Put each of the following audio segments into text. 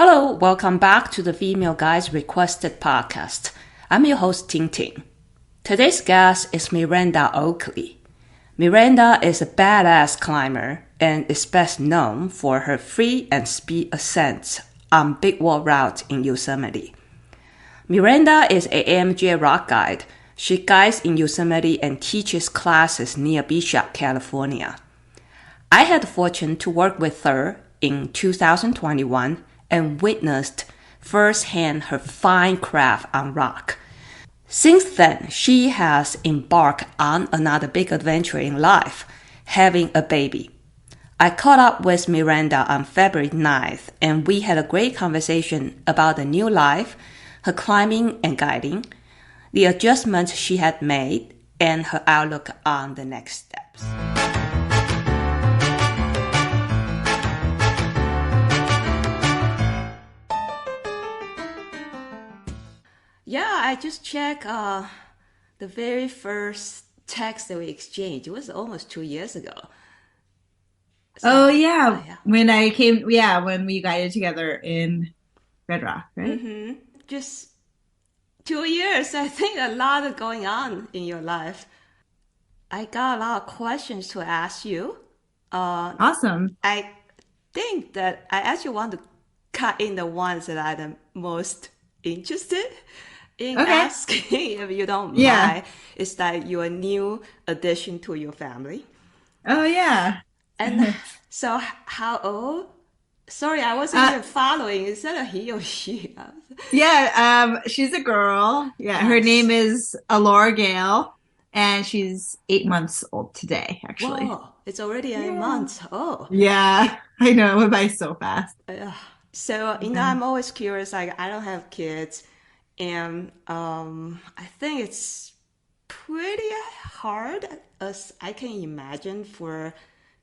Hello, welcome back to the Female Guys Requested podcast. I'm your host, Ting Ting. Today's guest is Miranda Oakley. Miranda is a badass climber and is best known for her free and speed ascents on Big Wall Route in Yosemite. Miranda is an AMGA Rock guide. She guides in Yosemite and teaches classes near Bishop, California. I had the fortune to work with her in 2021 and witnessed firsthand her fine craft on rock. Since then, she has embarked on another big adventure in life, having a baby. I caught up with Miranda on February 9th, and we had a great conversation about the new life, her climbing and guiding, the adjustments she had made, and her outlook on the next steps. Yeah, I just checked the very first text that we exchanged. It was almost 2 years ago. So, yeah. When we guided together in Red Rock, right? Mm-hmm. Just 2 years. I think a lot is going on in your life. I got a lot of questions to ask you. Awesome. I think that I actually want to cut in the ones that are the most interested in asking, if you don't mind. It's like your new addition to your family. Oh, yeah. And so how old? Sorry, I wasn't even following. Is that a he or she? Yeah, she's a girl. Yeah, nice. Her name is Alora Gale, and she's 8 months old today, actually. Whoa, it's already 8 months. Oh. Yeah, I know. It went by so fast. So, I'm always curious. Like, I don't have kids. And I think it's pretty hard, as I can imagine, for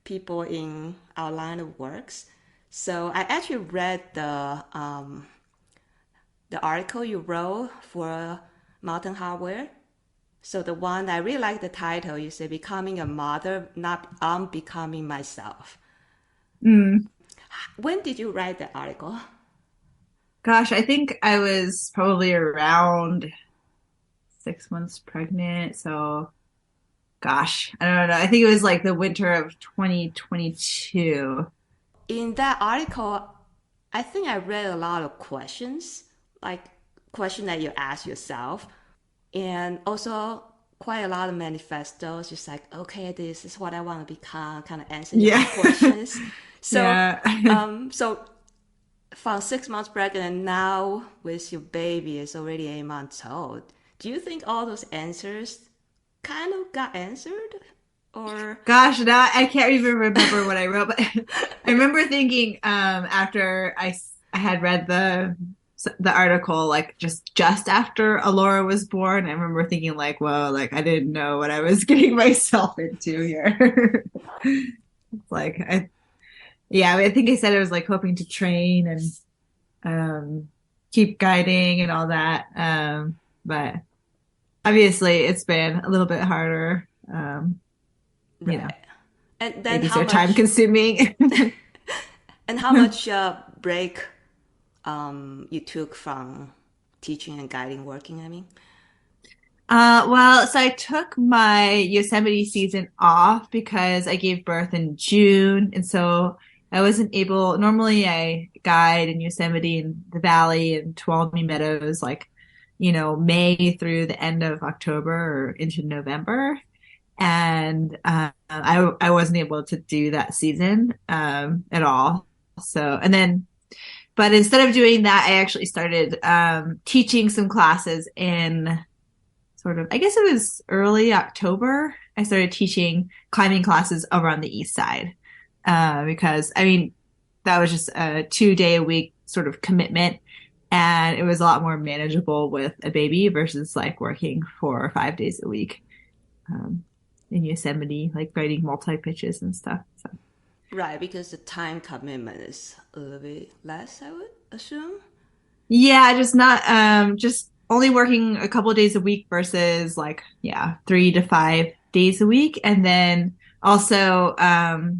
people in our line of works. So I actually read the article you wrote for Mountain Hardwear. So the one I really like the title. You say "Becoming a Mother, Not Unbecoming Myself." Mm. When did you write the article? Gosh, I think I was probably around 6 months pregnant. So, gosh, I don't know. I think it was like the winter of 2022. In that article, I think I read a lot of questions, like questions that you ask yourself, and also quite a lot of manifestos, just like, okay, this is what I want to become, kind of answering your questions. So, so from 6 months pregnant and now with your baby is already 8 months old, do you think all those answers kind of got answered? Or gosh, now I can't even remember what I wrote, but I remember thinking after I had read the article, like just after Alora was born, I remember thinking like, whoa, like I didn't know what I was getting myself into here. It's like I think I said I was like hoping to train and keep guiding and all that. But obviously it's been a little bit harder. You know, and then how much time consuming. And how much break you took from teaching and guiding working, I mean? Well, so I took my Yosemite season off because I gave birth in June. And so I wasn't able, normally I guide in Yosemite and the Valley and Tuolumne Meadows, like, May through the end of October or into November. And I wasn't able to do that season at all. So, but instead of doing that, I actually started teaching some classes in I guess it was early October. I started teaching climbing classes over on the east side because, that was just a 2-day-a-week sort of commitment. And it was a lot more manageable with a baby versus like working 4 or 5 days a week in Yosemite, like writing multi-pitches and stuff. So. Right, because the time commitment is a little bit less, I would assume. Yeah, just not just only working a couple of days a week versus 3 to 5 days a week. And then also, I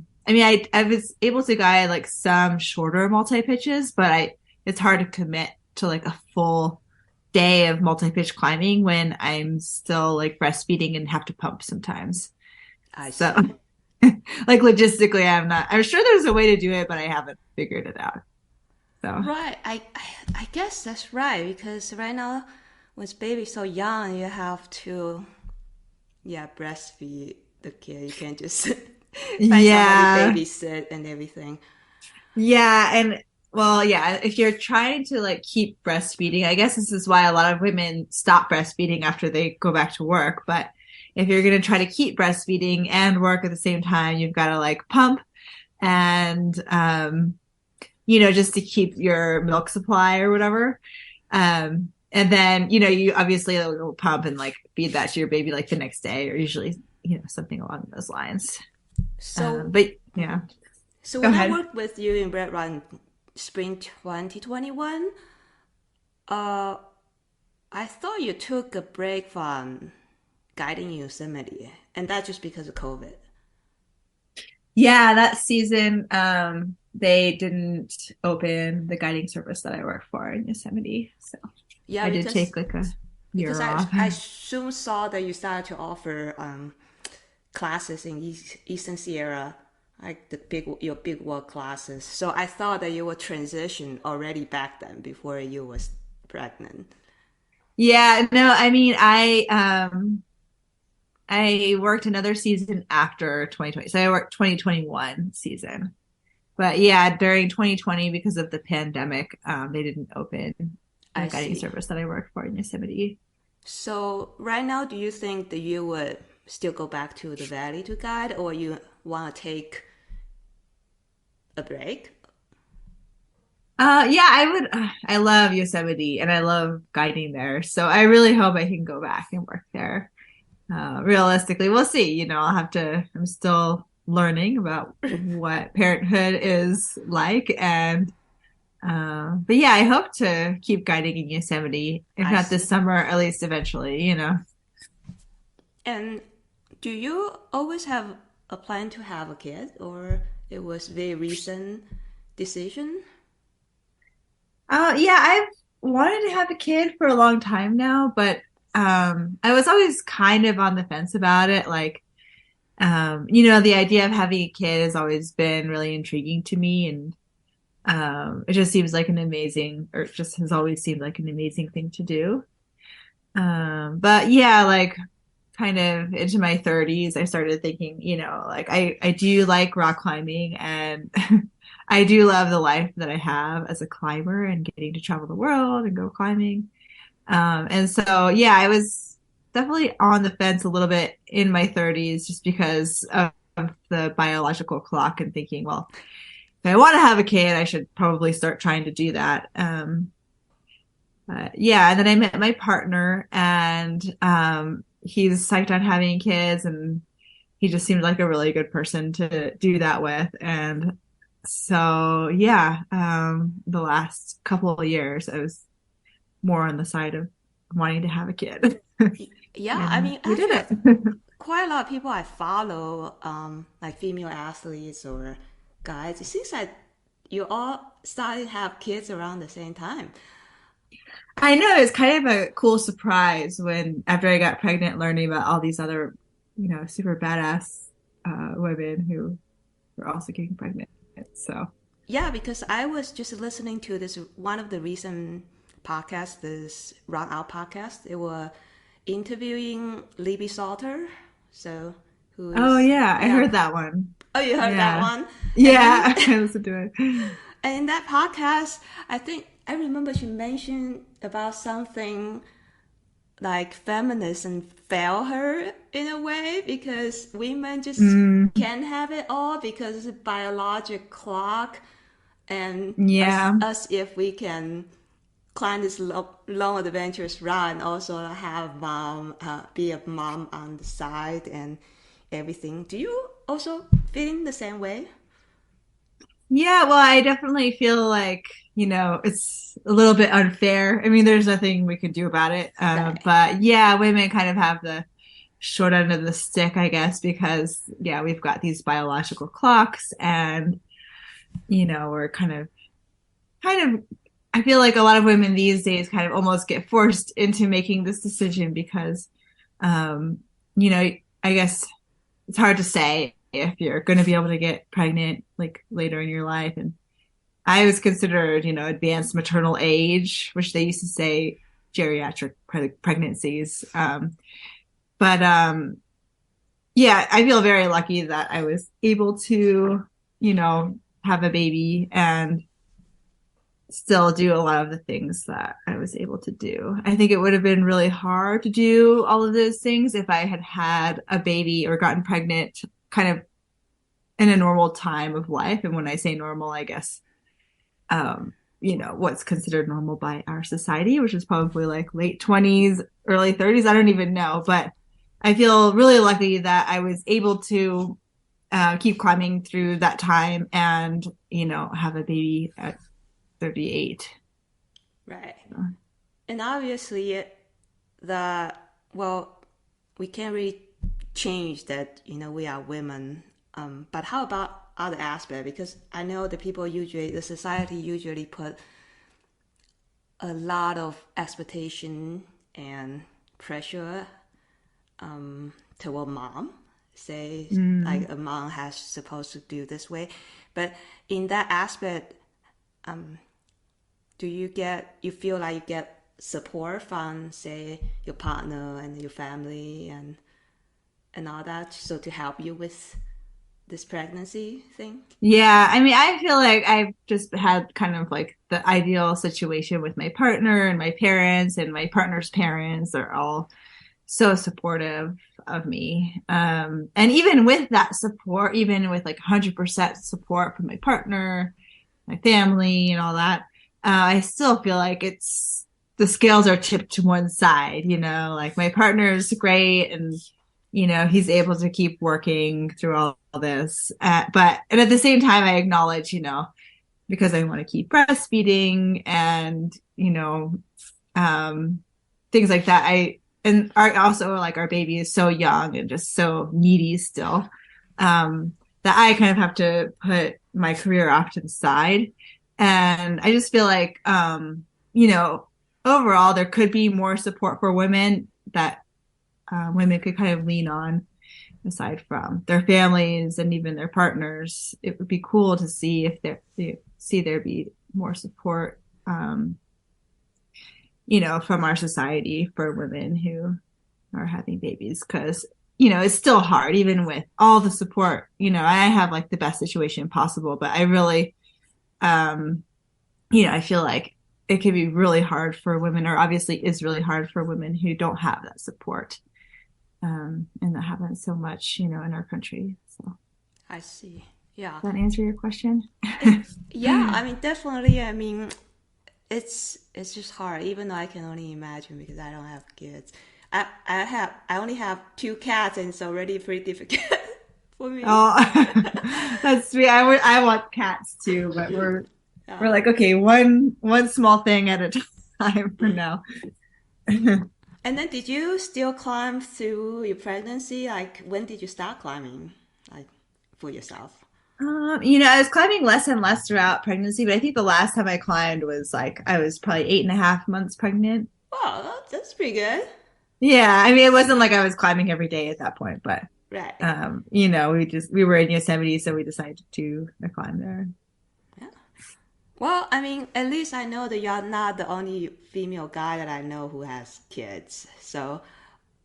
was able to guide like some shorter multi pitches, but it's hard to commit to like a full day of multi-pitch climbing when I'm still like breastfeeding and have to pump sometimes. I So see. like logistically, I'm sure there's a way to do it, but I haven't figured it out. So Right. I guess that's right because right now, with baby so young, you have to yeah breastfeed the kid. You can't just find somebody yeah, babysit and everything. yeah, and well, yeah, if you're trying to like keep breastfeeding, I guess this is why a lot of women stop breastfeeding after they go back to work. But if you're going to try to keep breastfeeding and work at the same time, you've got to like pump and, just to keep your milk supply or whatever. And then, you obviously will pump and like feed that to your baby like the next day or usually, something along those lines. So But yeah, so go when I ahead. worked with you in Red Run Spring 2021, uh, I thought you took a break from guiding Yosemite, and that's just because of COVID. Yeah, that season, they didn't open the guiding service that I worked for in Yosemite. So Yeah, I did take like a because year off. I soon saw that you started to offer classes in Eastern Sierra, like your big work classes. So I thought that you were transition already back then before you was pregnant. Yeah, no, I mean, I worked another season after 2020. So I worked 2021 season. But yeah, during 2020, because of the pandemic, they didn't open the I guiding see. service that I worked for in Yosemite. So right now, do you think that you would still go back to the valley to guide, or you want to take a break? Yeah, I would. I love Yosemite and I love guiding there. So I really hope I can go back and work there. Realistically, we'll see. I'm still learning about what parenthood is like. But yeah, I hope to keep guiding in Yosemite, if I not this see. summer, at least eventually. And do you always have a plan to have a kid, or it was very recent decision? Yeah, I've wanted to have a kid for a long time now, but I was always kind of on the fence about it. Like, the idea of having a kid has always been really intriguing to me, and it just seems like or it just has always seemed like an amazing thing to do. But yeah, like kind of into my 30s, I started thinking, like I do like rock climbing and I do love the life that I have as a climber and getting to travel the world and go climbing. And so, yeah, I was definitely on the fence a little bit in my 30s just because of the biological clock and thinking, well, if I want to have a kid, I should probably start trying to do that. Yeah, and then I met my partner, and he's psyched on having kids, and he just seemed like a really good person to do that with. And so, yeah, the last couple of years, I was more on the side of wanting to have a kid, Yeah, I and mean, we did actually, it. quite a lot of people I follow, like female athletes or guys, it seems like you all started to have kids around the same time. I know it's kind of a cool surprise when after I got pregnant, learning about all these other, super badass women who were also getting pregnant. So. Yeah, because I was just listening to this one of the recent podcasts, this RunOut podcast. They were interviewing Libby Sauter, so who Oh is yeah, I yeah. heard that one. Oh, you heard that Yeah. one, and then Yeah, I listened to it. and in that podcast, I think I remember she mentioned about something like feminism failed her in a way because women just Mm, can't have it all because it's a biologic clock and yeah. us if we can climb this long adventurous run also have mom be a mom on the side and everything. Do you also feel the same way? Yeah, well, I definitely feel like, it's a little bit unfair. I mean, there's nothing we can do about it. Right. But yeah, women kind of have the short end of the stick, I guess, because yeah, we've got these biological clocks and, we're kind of I feel like a lot of women these days kind of almost get forced into making this decision because, um, you know, I guess it's hard to say if you're going to be able to get pregnant like later in your life. And I was considered, advanced maternal age, which they used to say geriatric pregnancies. But yeah, I feel very lucky that I was able to, have a baby and still do a lot of the things that I was able to do. I think it would have been really hard to do all of those things if I had had a baby or gotten pregnant kind of in a normal time of life. And when I say normal, I guess, what's considered normal by our society, which is probably like late 20s, early 30s. I don't even know, but I feel really lucky that I was able to keep climbing through that time and, have a baby at 38. Right. And obviously we can't really change that, we are women. But how about other aspects? Because I know the society usually put a lot of expectation and pressure toward mom. Say like a mom has supposed to do this way. But in that aspect, do you feel like you get support from, say, your partner and your family and all that, so to help you with this pregnancy thing? Yeah, I mean, I feel like I've just had kind of like the ideal situation with my partner and my parents, and my partner's parents are all so supportive of me. And even with that support, even with like 100% support from my partner, my family, and all that, I still feel like the scales are tipped to one side, like my partner's great and, he's able to keep working through all this. And at the same time, I acknowledge, because I want to keep breastfeeding and, things like that. Also like our baby is so young and just so needy still, that I kind of have to put my career off to the side. And I just feel like, overall, there could be more support for women that women could kind of lean on aside from their families and even their partners. It would be cool to see if there be more support, from our society for women who are having babies. Because, it's still hard, even with all the support. I have like the best situation possible, but I really, I feel like it can be really hard for women, or obviously is really hard for women who don't have that support, and that happens so much, in our country. So I see. Yeah. Does that answer your question? Yeah, I mean, definitely. I mean, it's just hard, even though I can only imagine because I don't have kids. I only have 2 cats, and it's already pretty difficult for me. Oh, that's sweet. I want cats too, but we're like, okay, one small thing at a time for now. And then did you still climb through your pregnancy? Like, when did you start climbing, like, for yourself? I was climbing less and less throughout pregnancy, but I think the last time I climbed was like I was probably 8.5 months pregnant. Wow, that's pretty good. Yeah, I mean, it wasn't like I was climbing every day at that point, but Right. we were in Yosemite, so we decided to climb there. Yeah. Well, I mean, at least I know that you're not the only female guy that I know who has kids. So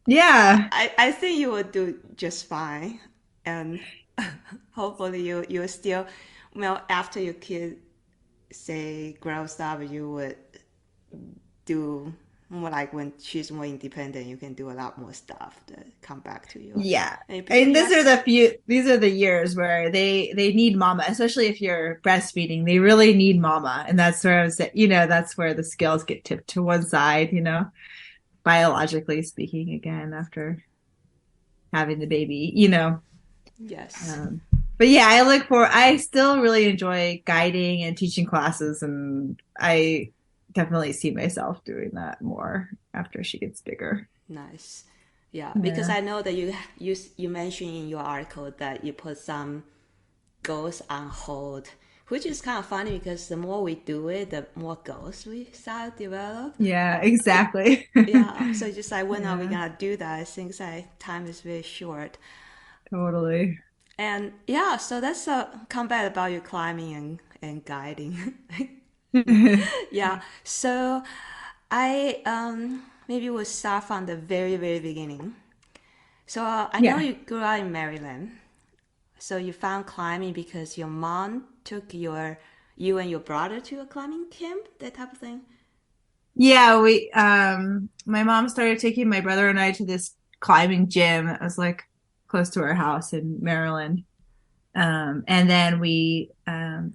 Yeah. I think you will do just fine. And hopefully you're still, well, after your kid, say, grows up, you would do more like when she's more independent, you can do a lot more stuff to come back to you. Yeah. And these are the years where they need mama, especially if you're breastfeeding. They really need mama. And that's where that's where the scales get tipped to one side, biologically speaking, again, after having the baby, Yes. But yeah, I still really enjoy guiding and teaching classes, and I definitely see myself doing that more after she gets bigger. Nice. Yeah, because I know that you mentioned in your article that you put some goals on hold, which is kind of funny because the more we do it, the more goals we start to develop. Yeah, exactly. Yeah, so just like when are we Yeah, gonna do that? I think like time is very short. totally. And yeah, so that's a comeback about your climbing and guiding. Yeah, so I maybe we'll start from the very beginning. So I know Yeah. you grew up in Maryland. So you found climbing because your mom took you and your brother to a climbing camp, that type of thing. Yeah, my mom started taking my brother and I to this climbing gym that was like close to our house in Maryland. And then we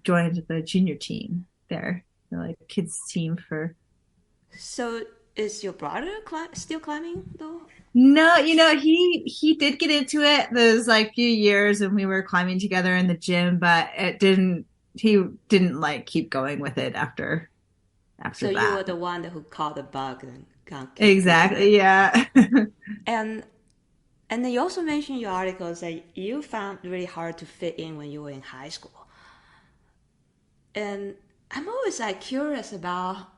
joined the junior team there, the like kids team for. So is your brother still climbing though? No, he did get into it those like few years when we were climbing together in the gym, but he didn't like keep going with it after So you were that. the one who caught the bug and can't keep pushing Exactly, it. yeah. And and then you also mentioned in your articles that you found it really hard to fit in when you were in high school. And I'm always like curious about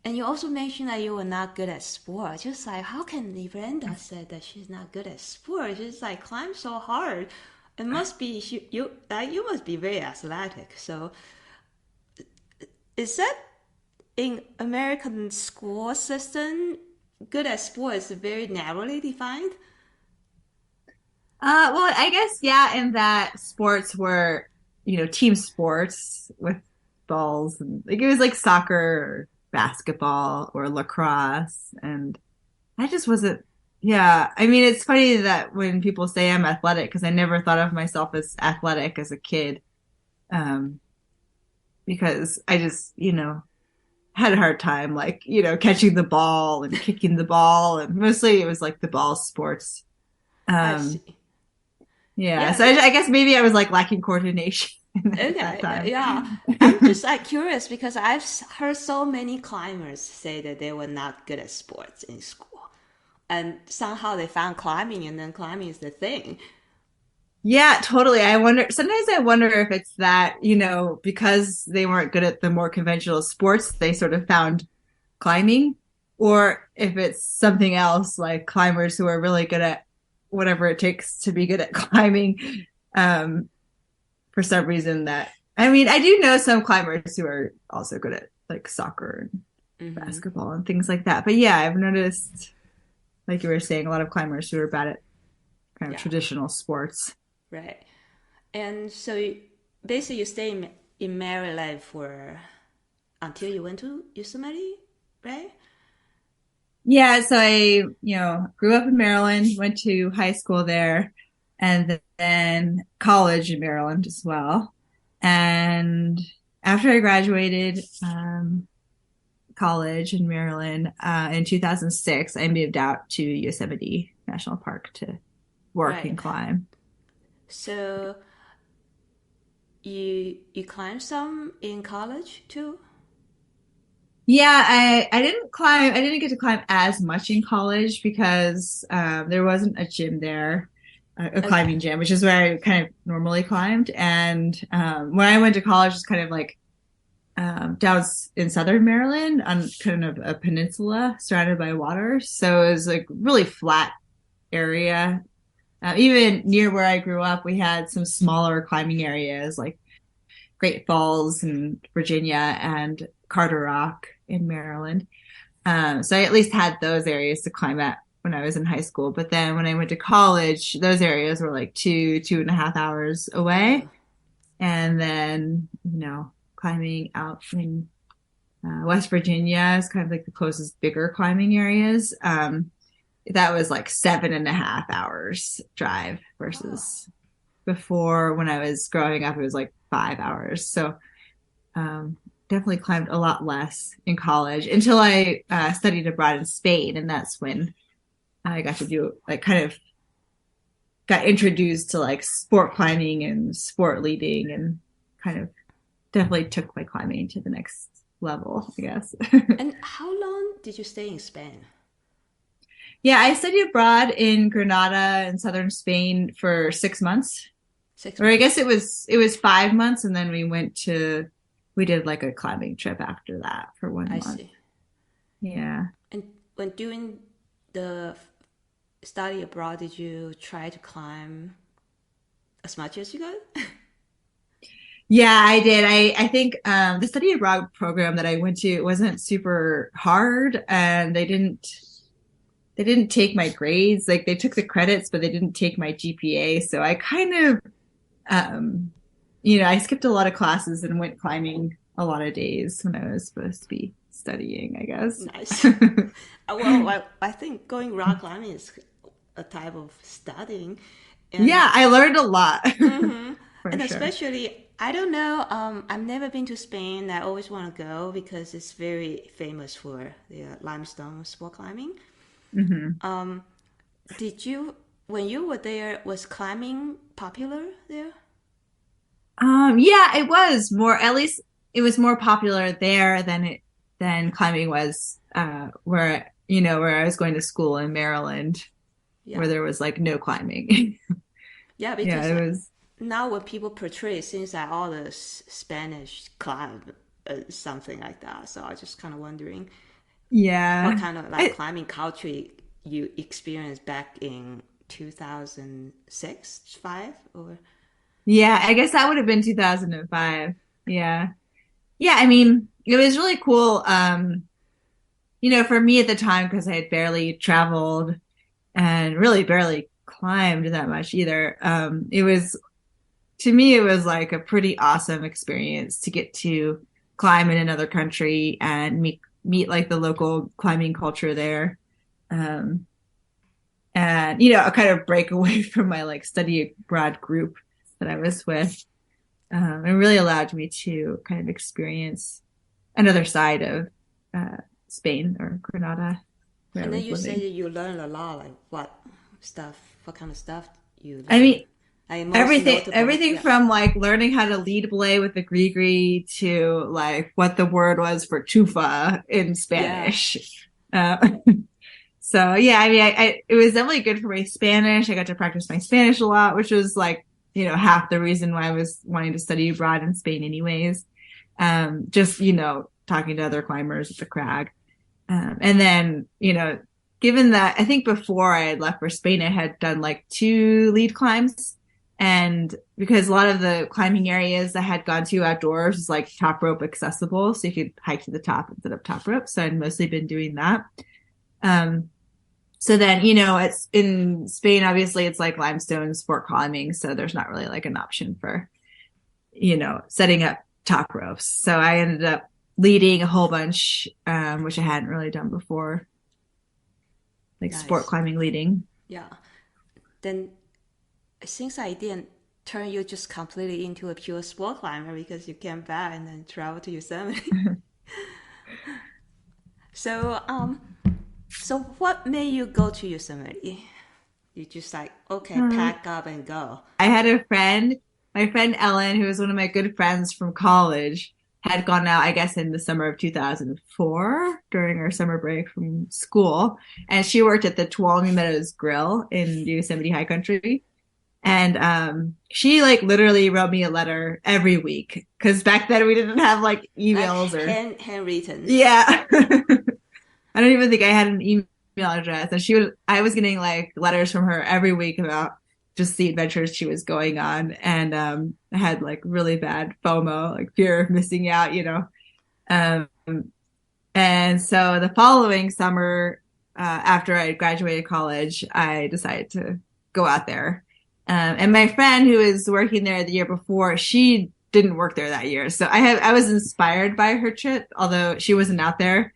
and you also mentioned that you were not good at sport. Just like how can Miranda said that she's not good at sport? She's like climbed so hard. It must be you must be very athletic. So is that in American school system good at sport is very narrowly defined? Well, I guess, yeah, in that sports were, team sports with balls and like it was like soccer or basketball or lacrosse. And I just wasn't, yeah. I mean, it's funny that when people say I'm athletic, because I never thought of myself as athletic as a kid, um, because I just, had a hard time, like, catching the ball and kicking the ball. And mostly it was like the ball sports. I Um, see. Yeah, Yeah, so I guess maybe I was like lacking coordination at that okay, time. yeah. I'm just like curious because I've heard so many climbers say that they were not good at sports in school, and somehow they found climbing, and then climbing is the thing. Yeah, totally. Sometimes I wonder if it's that, because they weren't good at the more conventional sports, they sort of found climbing, or if it's something else like climbers who are really good at whatever it takes to be good at climbing. Um, for some reason I mean, I do know some climbers who are also good at like soccer and Hmm. basketball and things like that. But yeah, I've noticed, like you were saying, a lot of climbers who are bad at kind of Yeah, traditional sports. right. And so basically, you stay in Maryland for until you went to Yosemite, right? Yeah, so I, grew up in Maryland, went to high school there, and then college in Maryland as well. And after I graduated college in Maryland in 2006, I moved out to Yosemite National Park to work Right. and climb. So you climbed some in college too? Yeah, I didn't climb. I didn't get to climb as much in college because there wasn't a gym there, a Okay. climbing gym, which is where I kind of normally climbed. And when I went to college, it's kind of like down in southern Maryland on kind of a peninsula surrounded by water. So it was like really flat area. Even near where I grew up, we had some smaller climbing areas like Great Falls in Virginia and Carter Rock in Maryland. So I at least had those areas to climb at when I was in high school. But then when I went to college, those areas were like 2.5 hours away. Oh, And then, climbing out in West Virginia is kind of like the closest bigger climbing areas. That was like 7.5 hours drive oh, versus before when I was growing up, it was like 5 hours. So um, definitely climbed a lot less in college until I studied abroad in Spain. And that's when I got to do like kind of got introduced to like sport climbing and sport leading and kind of definitely took my climbing to the next level, I guess. and how long did you stay in Spain? Yeah, I studied abroad in Granada in southern Spain for 6 months. 6 Or I months. guess it was 5 months, and then we did like a climbing trip after that for one I month. see. Yeah. And when doing the study abroad, did you try to climb as much as you could? Yeah, I did. I think the study abroad program that I went to wasn't super hard, and they didn't take my grades. Like they took the credits, but they didn't take my GPA. So I kind of um I skipped a lot of classes and went climbing a lot of days when I was supposed to be studying, I guess. Nice. Well, I think going rock climbing is a type of studying, and Yeah, I learned a lot for and sure. especially I don't know. I've never been to Spain. I always want to go because it's very famous for the limestone sport climbing. Hmm. Did you, when you were there, was climbing popular there? Yeah, it was more, at least it was more popular there than climbing was where I was going to school in Maryland, Yeah, where there was like no climbing. yeah, Yeah, because it was. now when people portray it seems like all the Spanish climb something like that. So I was just kind of wondering what Yeah. kind of like I, climbing culture you experienced back in 2006, 5 or yeah, I guess that would have been 2005. Yeah. Yeah, I mean, it was really cool. For me at the time, because I had barely traveled and really barely climbed that much either. To me, it was like a pretty awesome experience to get to climb in another country and meet like the local climbing culture there. Um, and a kind of break away from my like study abroad group that I was with. It really allowed me to kind of experience another side of uh, Spain or Granada where I and then was you say living. that you learn a lot like what kind of stuff you I learn mean, like most notable, everything yeah. from like learning how to lead belay with the gree to like what the word was for tufa in Yeah, Spanish. Uh, so yeah, I mean, it was definitely good for my Spanish. I got to practice my Spanish a lot, which was like half the reason why I was wanting to study abroad in Spain, anyways. Just talking to other climbers at the crag, and then given that I think before I had left for Spain, I had done like two lead climbs. And because a lot of the climbing areas I had gone to outdoors is like top rope accessible, so you could hike to the top instead of top rope. So I'd mostly been doing that. Um, so then, it's in Spain, obviously it's like limestone sport climbing. So there's not really like an option for, setting up top ropes. So I ended up leading a whole bunch, which I hadn't really done before, like sport nice. climbing leading. Yeah, then since I didn't turn you just completely into a pure sport climber because you came back and then traveled to Yosemite. So so what made you go to Yosemite? You just like, okay, Um, pack up and go. I had a friend, my friend Ellen, who was one of my good friends from college, had gone out, I guess, in the summer of 2004 during our summer break from school. And she worked at the Tuolumne Meadows Grill in Yosemite High Country. And she like literally wrote me a letter every week because back then we didn't have like Like emails or handwritten. yeah. I don't even think I had an email address. And I was getting like letters from her every week about just the adventures she was going on. And I had like really bad FOMO, like fear of missing out. Um, and so the following summer, after I graduated college, I decided to go out there. And my friend who was working there the year before, she didn't work there that year. So I was inspired by her trip, although she wasn't out there.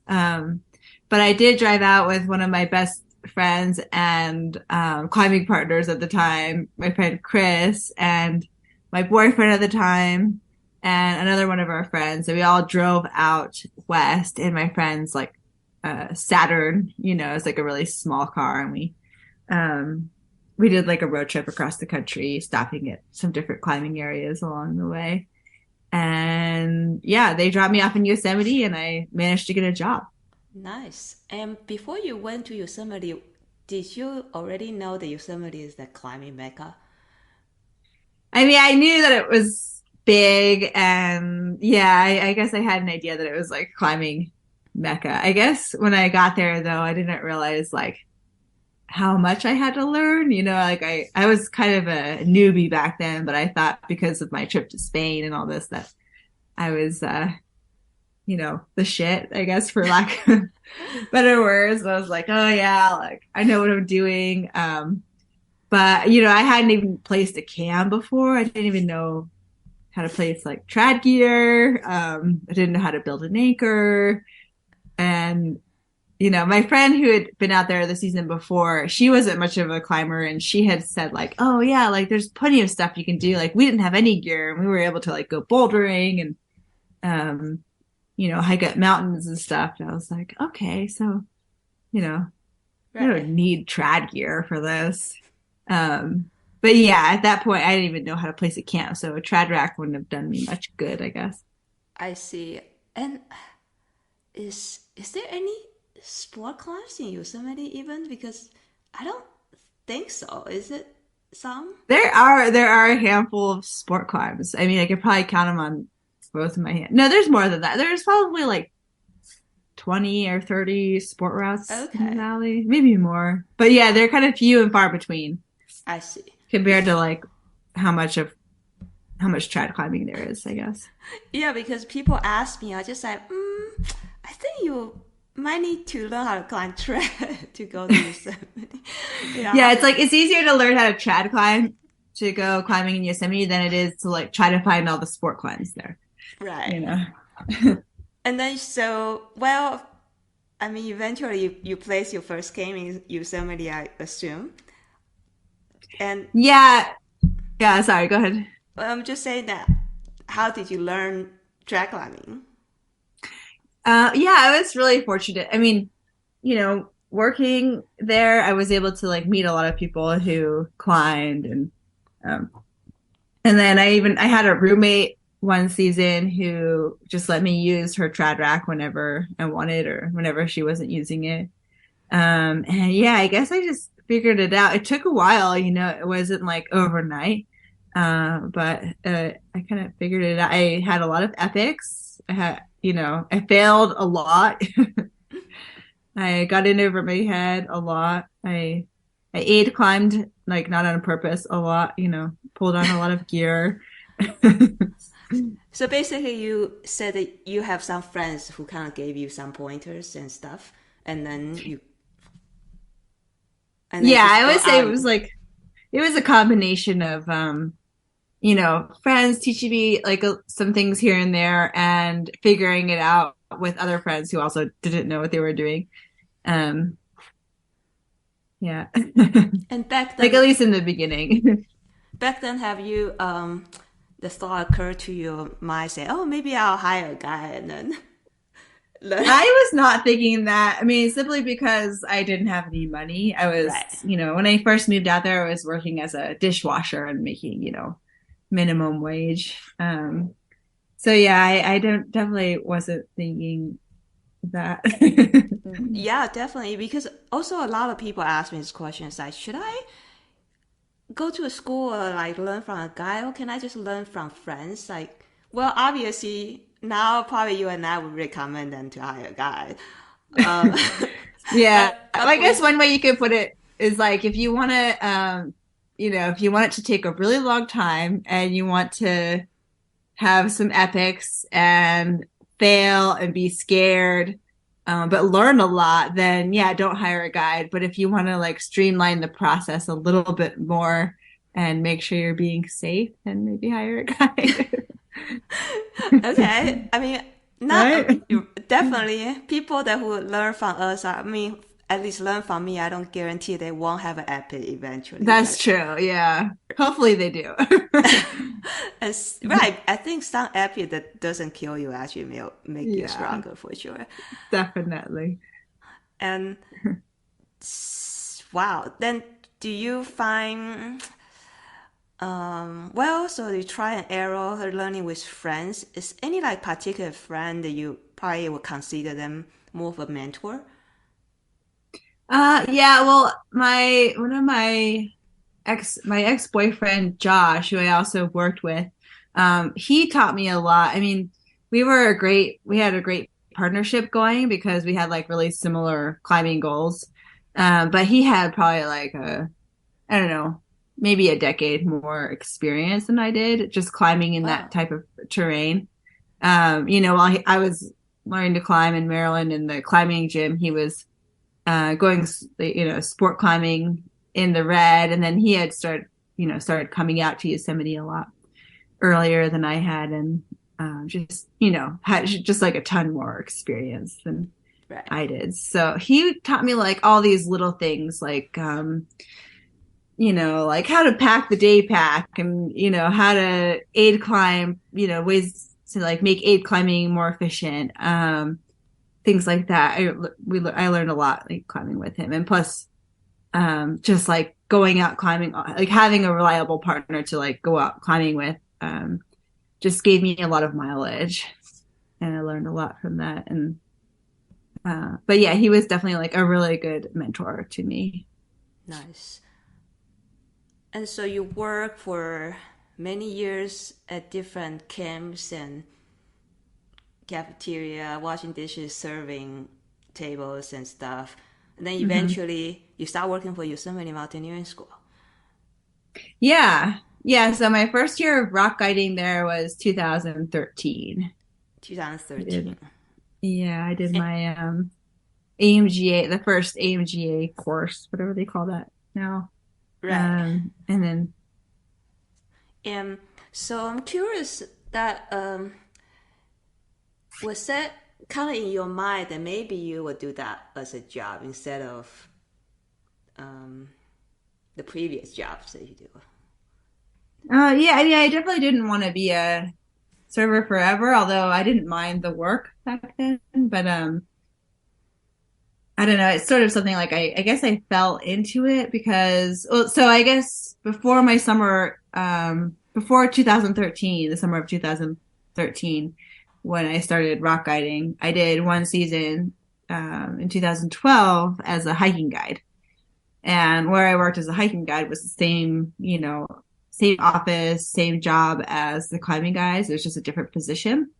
Um, but I did drive out with one of my best friends and climbing partners at the time, my friend Chris and my boyfriend at the time, and another one of our friends. So we all drove out west in my friend's like Saturn, it's like a really small car, and um, we did like a road trip across the country, stopping at some different climbing areas along the way. And yeah, they dropped me off in Yosemite, and I managed to get a job. Nice. And before you went to Yosemite, did you already know that Yosemite is the climbing mecca? I mean, I knew that it was big, and yeah, I guess I had an idea that it was like climbing Mecca. I guess when I got there, though, I didn't realize like how much I had to learn. Like I was kind of a newbie back then, but I thought because of my trip to Spain and all this that I was, the shit, I guess, for lack of better words. I was like, oh yeah, like I know what I'm doing. But I hadn't even placed a cam before. I didn't even know how to place like trad gear. I didn't know how to build an anchor. And my friend who had been out there the season before, she wasn't much of a climber, and she had said like, oh yeah, like there's plenty of stuff you can do. Like we didn't have any gear, and we were able to like go bouldering and hike up mountains and stuff. And I was like, okay, so right. I don't need trad gear for this. But yeah, at that point, I didn't even know how to place a camp, so a trad rack wouldn't have done me much good, I guess. I see. And is there any sport climbs in Yosemite even? Because I don't think so. Is it some? There are a handful of sport climbs. I mean, I could probably count them on both of my hands. No, there's more than that. There's probably like 20 or 30 sport routes in the valley, maybe more. But yeah, they're kind of few and far between. I see. Compared to like how much trad climbing there is, I guess. Yeah, because people ask me, I just like, I think you might need to learn how to climb trad to go to Yosemite. Yeah, it's easier to learn how to trad climb to go climbing in Yosemite than it is to like try to find all the sport climbs there. Right. And then I mean, eventually you place your first game in Yosemite, I assume. And yeah, sorry, go ahead. I'm just saying that, how did you learn trad climbing? Yeah, I was really fortunate. I mean, working there, I was able to like meet a lot of people who climbed, and then I had a roommate one season who just let me use her trad rack whenever I wanted or whenever she wasn't using it. And yeah, I guess I just figured it out. It took a while, it wasn't like overnight. But I kind of figured it out. I had a lot of epics. I failed a lot. I got in over my head a lot. I aid climbed, like not on purpose, a lot, pulled on a lot of gear. So basically you said that you have some friends who kind of gave you some pointers and stuff, and then yeah, I would say it was a combination of friends teaching me like some things here and there and figuring it out with other friends who also didn't know what they were doing. Yeah. And back then, like at least in the beginning. Back then, have you the thought occurred to your mind, say, oh, maybe I'll hire a guy and then learn? I was not thinking that. I mean, simply because I didn't have any money. I was, when I first moved out there, I was working as a dishwasher and making, minimum wage. So yeah, I definitely wasn't thinking that. Yeah, definitely. Because also a lot of people ask me this question, it's like, should I go to a school or like learn from a guy, or can I just learn from friends? Like, well, obviously now probably you and I would recommend them to hire a guy. Yeah, I guess one way you could put it is like if you want to, if you want it to take a really long time and you want to have some epics and fail and be scared, but learn a lot, then yeah, don't hire a guide. But if you want to like streamline the process a little bit more and make sure you're being safe, then maybe hire a guide. Okay. I mean, definitely people that who learn from us at least learn from me, I don't guarantee they won't have an epic eventually. That's true. Yeah. Hopefully they do. Right. I think some epic that doesn't kill you actually make you stronger for sure. Definitely. And wow. Then do you find so you try and error learning with friends. Is any like particular friend that you probably would consider them more of a mentor? Yeah, well, one of my my ex-boyfriend Josh, who I also worked with, he taught me a lot. I mean, we had a great partnership going because we had like really similar climbing goals. But he had probably like I don't know, maybe a decade more experience than I did just climbing in that Wow. type of terrain. While I was learning to climb in Maryland in the climbing gym, he was going, sport climbing in the red, and then he had started coming out to Yosemite a lot earlier than I had, and had just like a ton more experience than Right. I did. So he taught me like all these little things, like like how to pack the day pack, and how to aid climb, ways to like make aid climbing more efficient. Things like that. I learned a lot like climbing with him, and plus, just like going out climbing, like having a reliable partner to like go out climbing with, just gave me a lot of mileage, and I learned a lot from that. And but yeah, he was definitely like a really good mentor to me. Nice. And so you work for many years at different camps and cafeteria, washing dishes, serving tables and stuff. And then Hmm. eventually you start working for Yosemite Mountaineering School. Yeah, yeah. So my first year of rock guiding there was 2013. I 2013. did, yeah, I did And, my AMGA, the first AMGA course, whatever they call that now. right. And then And so I'm curious that was that kind of in your mind that maybe you would do that as a job instead of um, the previous jobs that you do? yeah, I mean, I definitely didn't want to be a server forever, although I didn't mind the work back then. But I don't know, it's sort of something like I guess I fell into it because, well, so I guess before my summer, before 2013, the summer of 2013, when I started rock guiding, I did one season in 2012 as a hiking guide. And where I worked as a hiking guide was the same, same office, same job as the climbing guys. It was just a different position.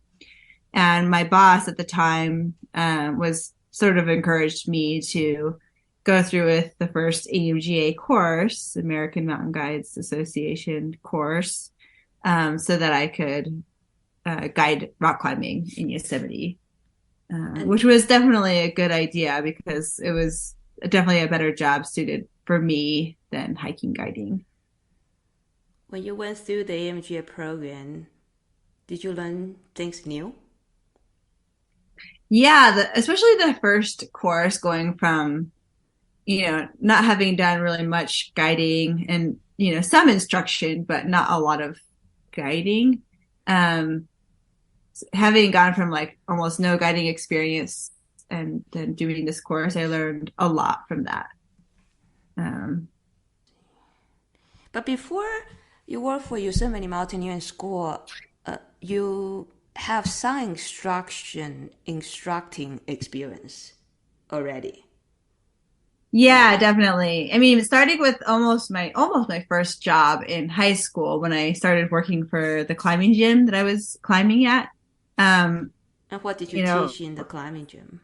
And my boss at the time was sort of encouraged me to go through with the first AMGA course, American Mountain Guides Association course, so that I could guide rock climbing in Yosemite, And which was definitely a good idea because it was definitely a better job suited for me than hiking guiding. when you went through the AMGA program, did you learn things new? Yeah, especially the first course going from, not having done really much guiding and, some instruction, but not a lot of guiding. Um, Having gone from like almost no guiding experience and then doing this course, I learned a lot from that. Um, But before you work for Yosemite Mountaineering School, you have some instructing experience already. yeah, Right. definitely. I mean, starting with almost my first job in high school when I started working for the climbing gym that I was climbing at. Um, And what did you you know, teach in the climbing gym?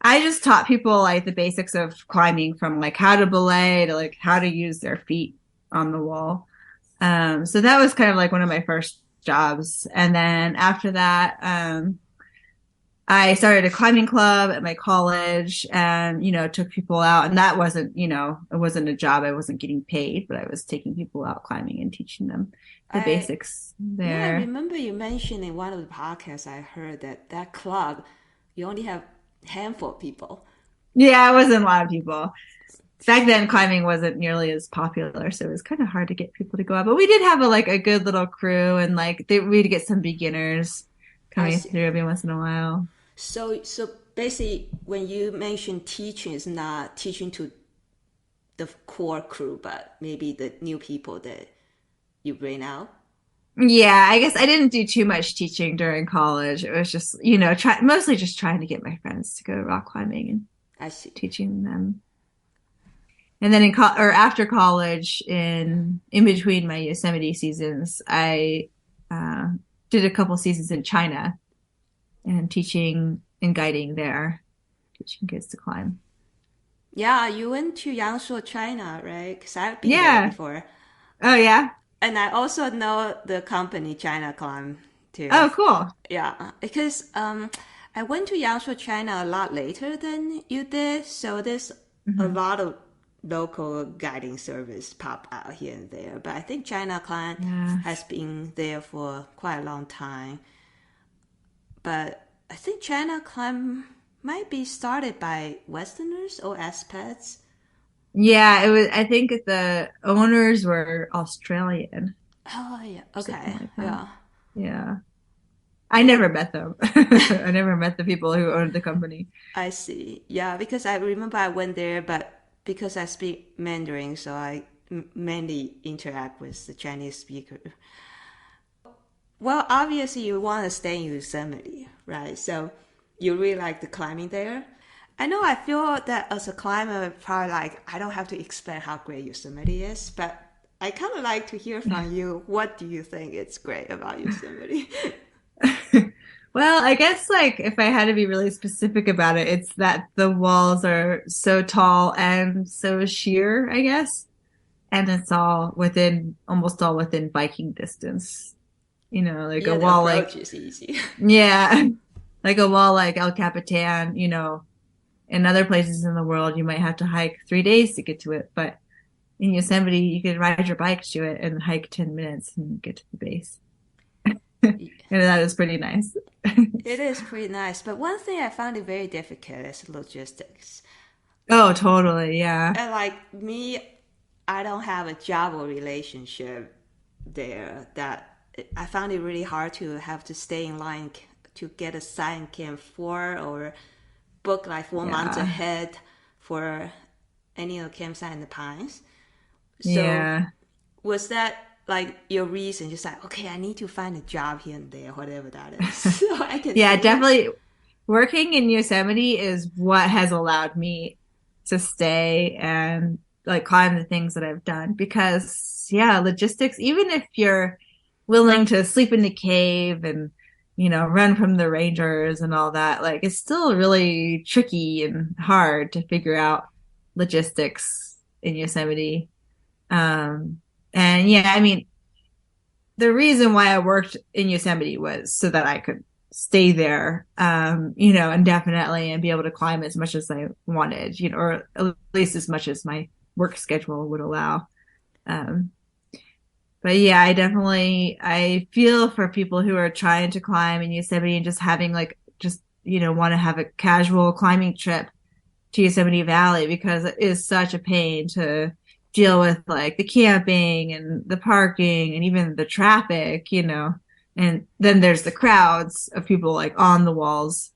I just taught people like the basics of climbing from like how to belay to like how to use their feet on the wall. So that was kind of like one of my first jobs. And then after that, I started a climbing club at my college and, took people out. And that wasn't, it wasn't a job. I wasn't getting paid, but I was taking people out climbing and teaching them the I basics Yeah, I there. remember you mentioned in one of the podcasts I heard that that club you only have handful of people. Yeah, it wasn't a lot of people. Back then climbing wasn't nearly as popular, so it was kind of hard to get people to go out. But we did have a good little crew, and like we'd get some beginners I coming see. through every once in a while. So basically, when you mention teaching, it's not teaching to the core crew, but maybe the new people that you bring out. Yeah, I guess I didn't do too much teaching during college. It was just, mostly just trying to get my friends to go rock climbing and I see. teaching them. And then or after college, in between my Yosemite seasons, I uh, did a couple seasons in China and teaching and guiding there, teaching kids to climb. Yeah, you went to Yangshuo, China, right? Because I've been there Yeah. before. Oh yeah. And I also know the company China Climb too. Oh cool. Yeah, because I went to Yangshuo, China a lot later than you did, so there's a Hmm. lot of local guiding service pop out here and there. But I think China Climb Yeah. has been there for quite a long time. But I think China Climb might be started by Westerners or expats. Yeah, it was. I think the owners were Australian, Oh yeah, something okay, like that. yeah. Yeah, I Yeah, never met them. I never met the people who owned the company. I see. Yeah, because I remember I went there, but because I speak Mandarin, so I mainly interact with the Chinese speaker. Well, obviously you want to stay in Yosemite, right? So you really like the climbing there. I know I feel that as a climber, probably like I don't have to explain how great Yosemite is, but I kind of like to hear from you. What do you think is great about Yosemite? Well, I guess like if I had to be really specific about it, it's that the walls are so tall and so sheer, I guess. And it's all within almost all within biking distance. Like a Yeah, the wall like approach is easy. yeah, like a wall like El Capitan, in other places in the world you might have to hike 3 days to get to it, but in Yosemite you can ride your bike to it and hike 10 minutes and get to the base. And that is pretty nice. It is pretty nice, but one thing I found it very difficult is logistics. Oh, totally. Yeah. And like me, I don't have a job or relationship there. That I found it really hard to have to stay in line to get a sign camp for or book like 4 months Yeah. ahead for any of the campsite in the pines. So Yeah. was that like your reason? Just like, okay, I need to find a job here and there, whatever that is, so I can Yeah, stay. definitely. Working in Yosemite is what has allowed me to stay and like climb the things that I've done because yeah, logistics, even if you're willing to sleep in the cave and run from the rangers and all that, like it's still really tricky and hard to figure out logistics in Yosemite. Um, and yeah, I mean, the reason why I worked in Yosemite was so that I could stay there, indefinitely and be able to climb as much as I wanted, or at least as much as my work schedule would allow. Um, but yeah, I feel for people who are trying to climb in Yosemite and just having like, just, want to have a casual climbing trip to Yosemite Valley because it is such a pain to deal with like the camping and the parking and even the traffic. And then there's the crowds of people like on the walls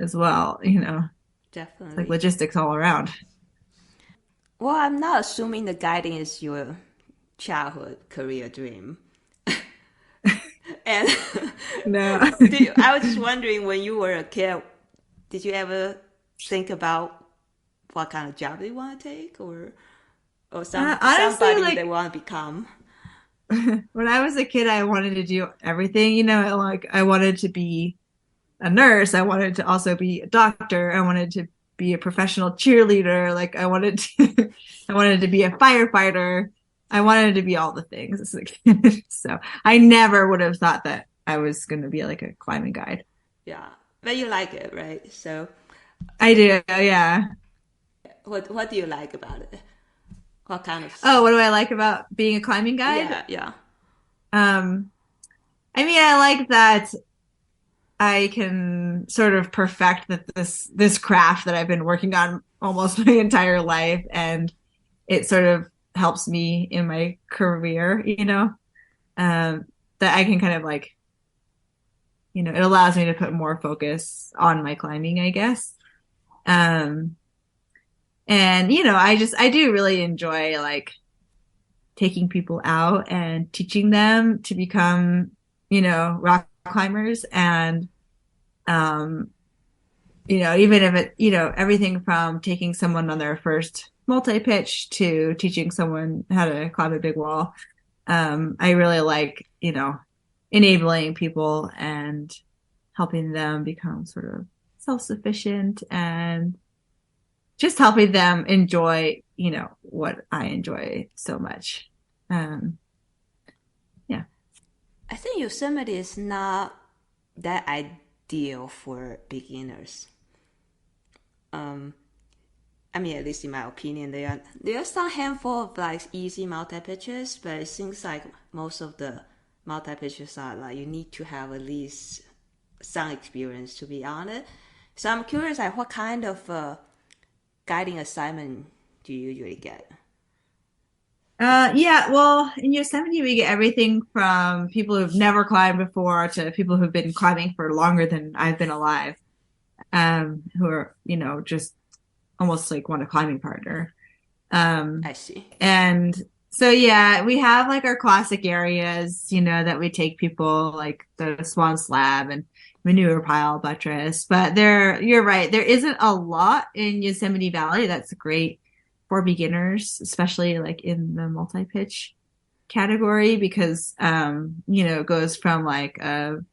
as well. It's like Definitely. logistics all around. Well, I'm not assuming the guiding is your childhood career dream. And No. I was just wondering when you were a kid, did you ever think about what kind of job they want to take or Honestly, somebody they like want to become? when I was a kid, I wanted to do everything. Like I wanted to be a nurse. I wanted to also be a doctor. I wanted to be a professional cheerleader. Like I wanted to be a firefighter. I wanted to be all the things as a kid. So I never would have thought that I was going to be like a climbing guide. Yeah, but you like it, right? So I do. Yeah. what do you like about it? What kind of Oh, what do I like about being a climbing guide? yeah, yeah. Um, I mean, I like that I can sort of perfect this craft that I've been working on almost my entire life, and it sort of helps me in my career. Um, that I can kind of like, it allows me to put more focus on my climbing, I guess. Um, and I do really enjoy like taking people out and teaching them to become, rock climbers and um even if everything from taking someone on their first multi-pitch to teaching someone how to climb a big wall. I really like, enabling people and helping them become sort of self-sufficient and just helping them enjoy, what I enjoy so much. Yeah. I think Yosemite is not that ideal for beginners. I mean, at least in my opinion, there are some handful of like easy multi pitches, but it seems like most of the multi pitches are like you need to have at least some experience to be on it. So I'm curious, like, what kind of guiding assignment do you usually get? Yeah, well, in Yosemite, we get everything from people who've never climbed before to people who've been climbing for longer than I've been alive, who are, just almost like want a climbing partner. I see. And so, yeah, we have like our classic areas, that we take people like the Swan Slab and Manure Pile Buttress. But you're right, there isn't a lot in Yosemite Valley that's great for beginners, especially like in the multi-pitch category, because, it goes from like a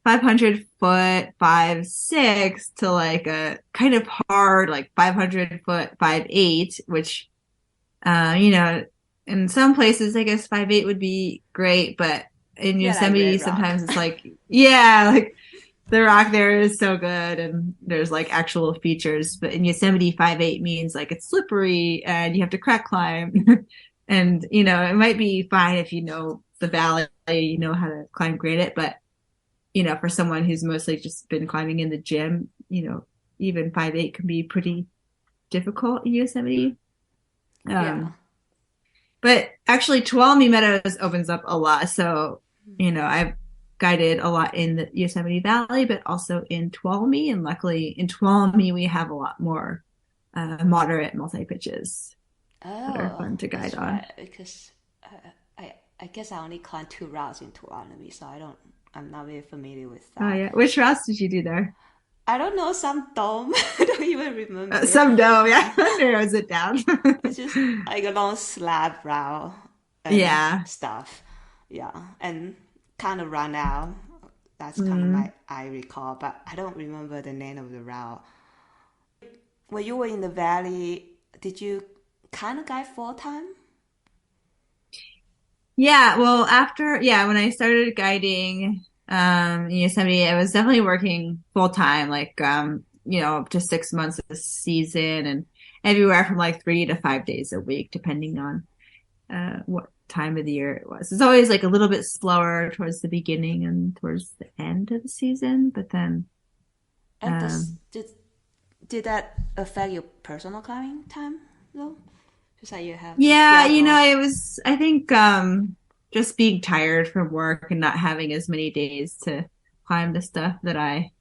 500-foot 5.6 to like a kind of hard like 500-foot 5.8, which in some places I guess 5.8 would be great, but in Yosemite sometimes it's like like the rock there is so good and there's like actual features, but in Yosemite 5.8 means like it's slippery and you have to crack climb. And it might be fine if you know the valley, you know how to climb granite, but for someone who's mostly just been climbing in the gym, even 5.8 can be pretty difficult in Yosemite. But actually Tuolumne Meadows opens up a lot. So, I've guided a lot in the Yosemite Valley, but also in Tuolumne. And luckily in Tuolumne, we have a lot more moderate multi-pitches that are fun to guide on. Right, because I guess I only climbed 2 routes in Tuolumne, so I'm not very familiar with that. Oh, yeah. Which routes did you do there? I don't know, some dome. I don't even remember. Some dome, yeah. Narrows it down. It's just like a long slab route and stuff. Yeah. And kind of RunOut. That's kind of I recall, but I don't remember the name of the route. When you were in the valley, did you kind of guide full time? Yeah, well, when I started guiding in Yosemite, I was definitely working full time, like up to 6 months of the season, and everywhere from like 3 to 5 days a week, depending on what time of the year it was. It's always like a little bit slower towards the beginning and towards the end of the season, but then. Did that affect your personal climbing time though? You have it was I think just being tired from work and not having as many days to climb the stuff that I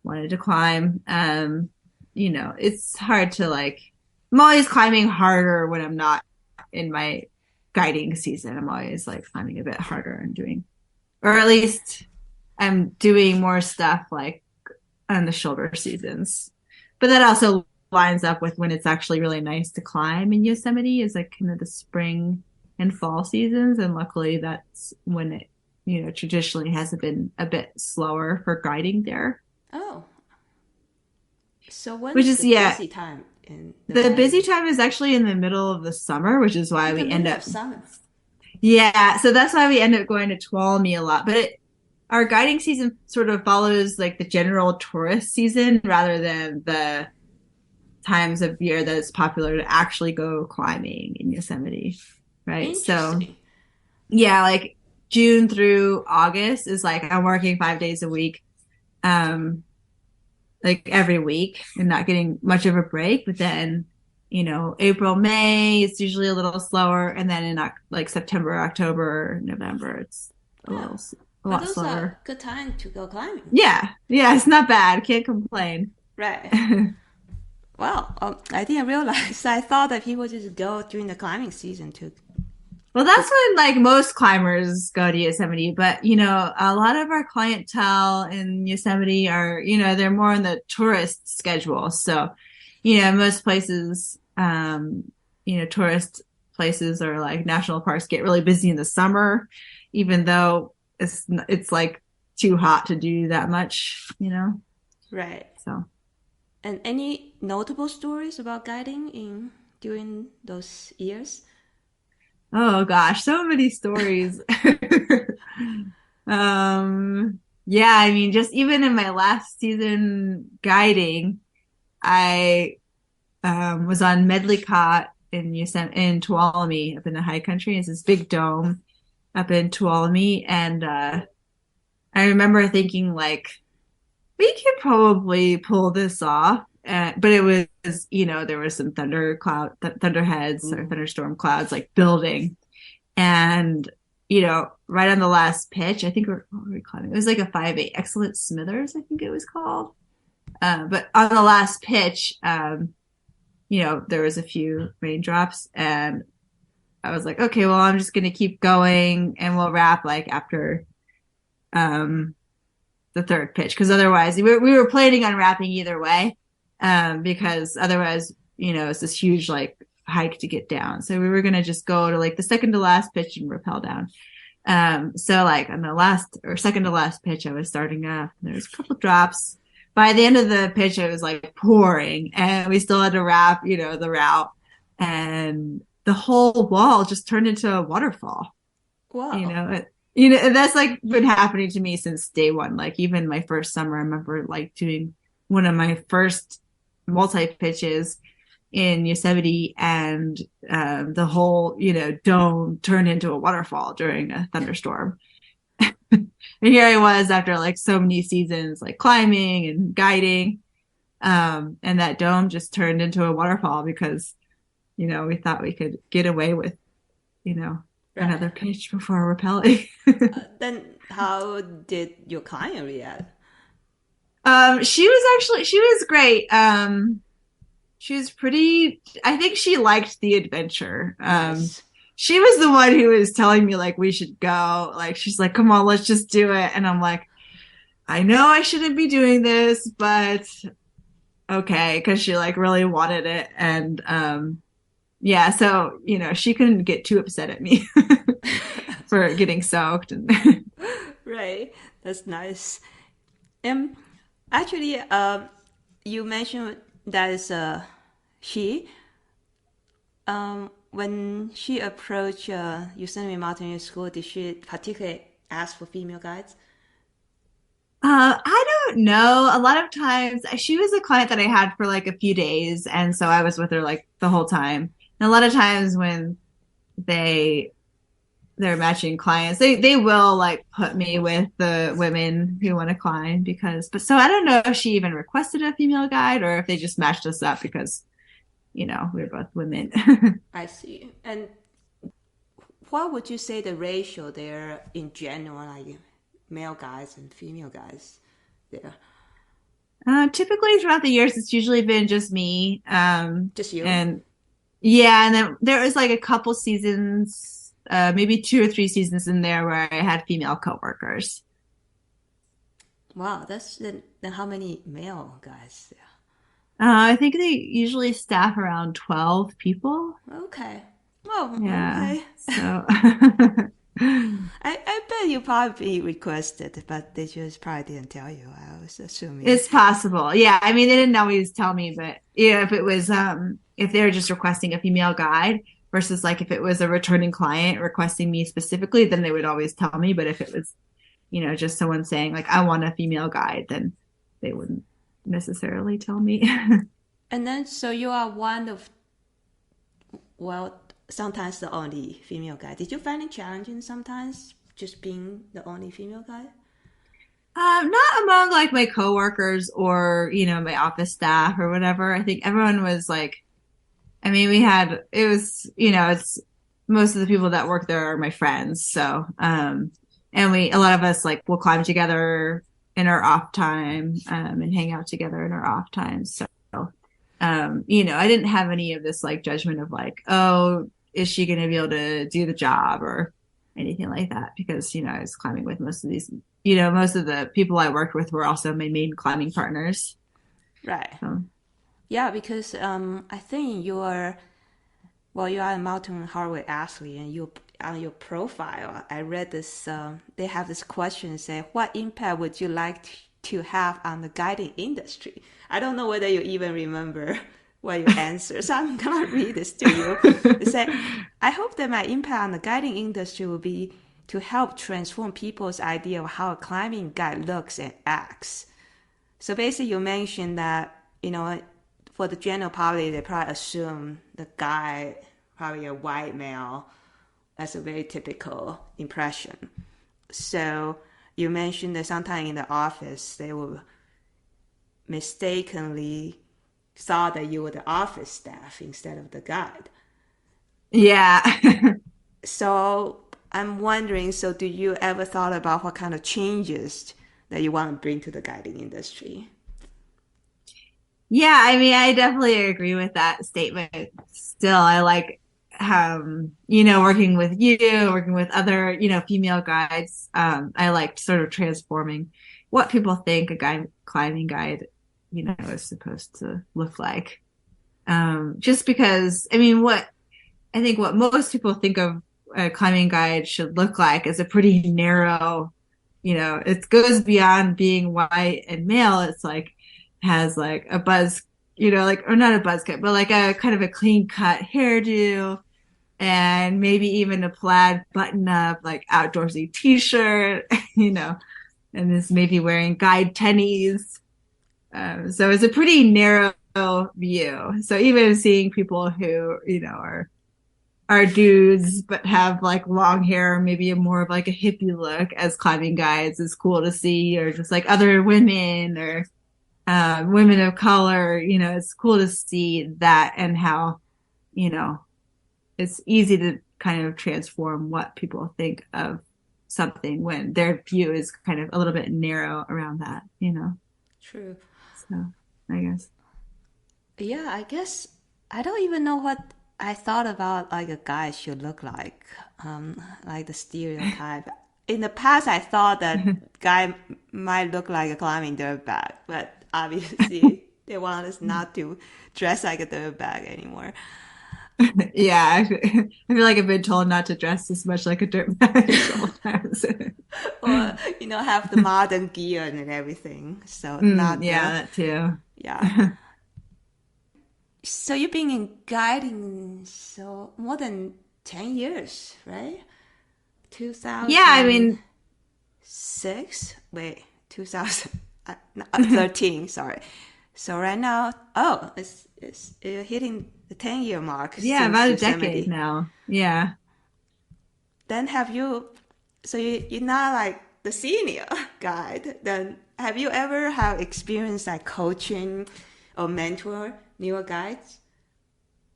wanted to climb. It's hard to I'm always climbing harder when I'm not in my guiding season. I'm always like climbing a bit harder and or at least I'm doing more stuff like on the shoulder seasons. But that also lines up with when it's actually really nice to climb in Yosemite, is like kind of the spring and fall seasons, and luckily that's when it traditionally has been a bit slower for guiding there. Oh, so when's the busy time in the busy time is actually in the middle of the summer, which is why we end up summer. Yeah, so that's why we end up going to Tuolumne a lot, but our guiding season sort of follows like the general tourist season rather than the times of year that it's popular to actually go climbing in Yosemite, right? So yeah, like June through August is like I'm working 5 days a week, like every week and not getting much of a break. But then, April, May, it's usually a little slower. And then in like September, October, November, it's a lot those slower. Are good time to go climbing. Yeah, it's not bad. Can't complain. Right. Well, I didn't realize. I thought that people just go during the climbing season too. Well, that's when like most climbers go to Yosemite, but a lot of our clientele in Yosemite are, they're more on the tourist schedule. So, most places tourist places or like national parks get really busy in the summer, even though it's like too hot to do that much, Right. So. And any notable stories about guiding in during those years? Oh gosh, so many stories. Yeah, I mean, just even in my last season guiding, I was on Medlicott in Tuolumne up in the high country. It's this big dome up in Tuolumne, and I remember thinking like we could probably pull this off. But it was, there was some thunderheads or thunderstorm clouds like building. And, right on the last pitch, I think what were we climbing? It was like a 5-8 Excellent Smithers, I think it was called. But on the last pitch, there was a few raindrops and I was like, okay, well, I'm just going to keep going and we'll wrap like after, the third pitch. Cause otherwise we were planning on wrapping either way. Because otherwise, it's this huge like hike to get down. So we were going to just go to like the second to last pitch and rappel down. So like on the last or second to last pitch, I was starting up. There was a couple drops. By the end of the pitch, it was like pouring and we still had to wrap, the route, and the whole wall just turned into a waterfall. Wow. And that's like been happening to me since day one. Like even my first summer, I remember like doing one of my first multi pitches in Yosemite, and the whole dome turned into a waterfall during a thunderstorm. And here I was after like so many seasons like climbing and guiding, and that dome just turned into a waterfall because we thought we could get away with another pitch before rappelling. Then how did your client react? She was great. She was I think she liked the adventure. Nice. She was the one who was telling me like we should go. Like she's like, come on, let's just do it. And I'm like, I know I shouldn't be doing this, but okay, because she like really wanted it. And yeah, so she couldn't get too upset at me for getting soaked. Right. That's nice. Actually, you mentioned that is she. When she approached Yosemite Mountaineering School, did she particularly ask for female guides? I don't know. A lot of times, she was a client that I had for like a few days, and so I was with her like the whole time. And a lot of times when they're matching clients, they will like put me with the women who want to climb but so I don't know if she even requested a female guide or if they just matched us up because we were both women. I see. And what would you say the ratio there in general, like male guides and female guides there? Typically throughout the years, it's usually been just me. Just you? And yeah, and then there was like a couple seasons, maybe 2 or 3 seasons in there where I had female coworkers. Wow, that's then how many male guys there? I think they usually staff around 12 people. Okay. Oh, Yeah. okay. So I bet you probably requested, but they just probably didn't tell you. I was assuming. it's possible. Yeah. I mean, they didn't always tell me, but if it was, if they were just requesting a female guide versus like if it was a returning client requesting me specifically, then they would always tell me. But if it was, just someone saying like, I want a female guide, then they wouldn't necessarily tell me. And then, so you are one of, well, sometimes the only female guy. Did you find it challenging sometimes just being the only female guy? Not among like my coworkers or, my office staff or whatever. I think everyone was like, I mean, it's most of the people that work there are my friends. So, and a lot of us like will climb together in our off time, and hang out together in our off times. So, I didn't have any of this like judgment of like, oh, is she going to be able to do the job or anything like that? Because, I was climbing with most of these, most of the people I worked with were also my main climbing partners. Right. So. Yeah, because I think you are a mountain hardware athlete, and you on your profile, I read this. They have this question say, "What impact would you like to have on the guiding industry?" I don't know whether you even remember what you answered, so I'm gonna read this to you. They say, "I hope that my impact on the guiding industry will be to help transform people's idea of how a climbing guide looks and acts." So basically, you mentioned that, for the general public, they probably assume the guy, probably a white male. That's a very typical impression. So you mentioned that sometimes in the office, they will mistakenly thought that you were the office staff instead of the guide. Yeah. So I'm wondering, so do you ever thought about what kind of changes that you want to bring to the guiding industry? Yeah, I mean, I definitely agree with that statement. Still, I like, working with you, working with other, female guides. I liked sort of transforming what people think a guide, climbing guide, is supposed to look like. Just because, I mean, I think what most people think of a climbing guide should look like is a pretty narrow, it goes beyond being white and male. It's like, has like a buzz, or not a buzz cut, but like a kind of a clean cut hairdo and maybe even a plaid button up, like outdoorsy t-shirt, and is maybe wearing guide tennies. So it's a pretty narrow view. So even seeing people who, are dudes but have like long hair, maybe more of like a hippie look as climbing guides is cool to see, or just like other women or women of color. It's cool to see that and how, you know, it's easy to kind of transform what people think of something when their view is kind of a little bit narrow around that. True. So I guess. Yeah, I guess I don't even know what I thought about like a guy should look like the stereotype. In the past, I thought that guy might look like a climbing dirtbag, but obviously they want us not to dress like a dirtbag anymore, Yeah, I feel like I've been told not to dress as much like a dirtbag a couple times. or have the modern gear and everything. So not Yeah, the that too. yeah. So you've been in guiding so more than 10 years, right? Yeah, I 2000. mean, 2013, sorry. So right now, it's you're hitting the 10-year mark yeah, since about a decade Yosemite. now. Yeah. Then so you're not like the senior guide. Then have you ever have experience like coaching or mentor newer guides?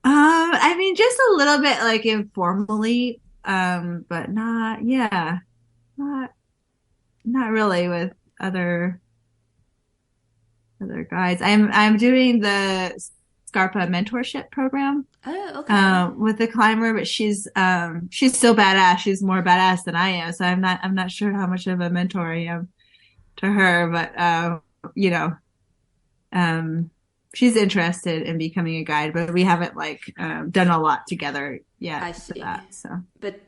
I mean, just a little bit like informally, but not not really with other other guides. I'm doing the Scarpa mentorship program Oh, okay. with the climber, but she's so badass. She's more badass than I am, so I'm not sure how much of a mentor I am to her, but you know, um, she's interested in becoming a guide, but we haven't like done a lot together yet I for see. that. So But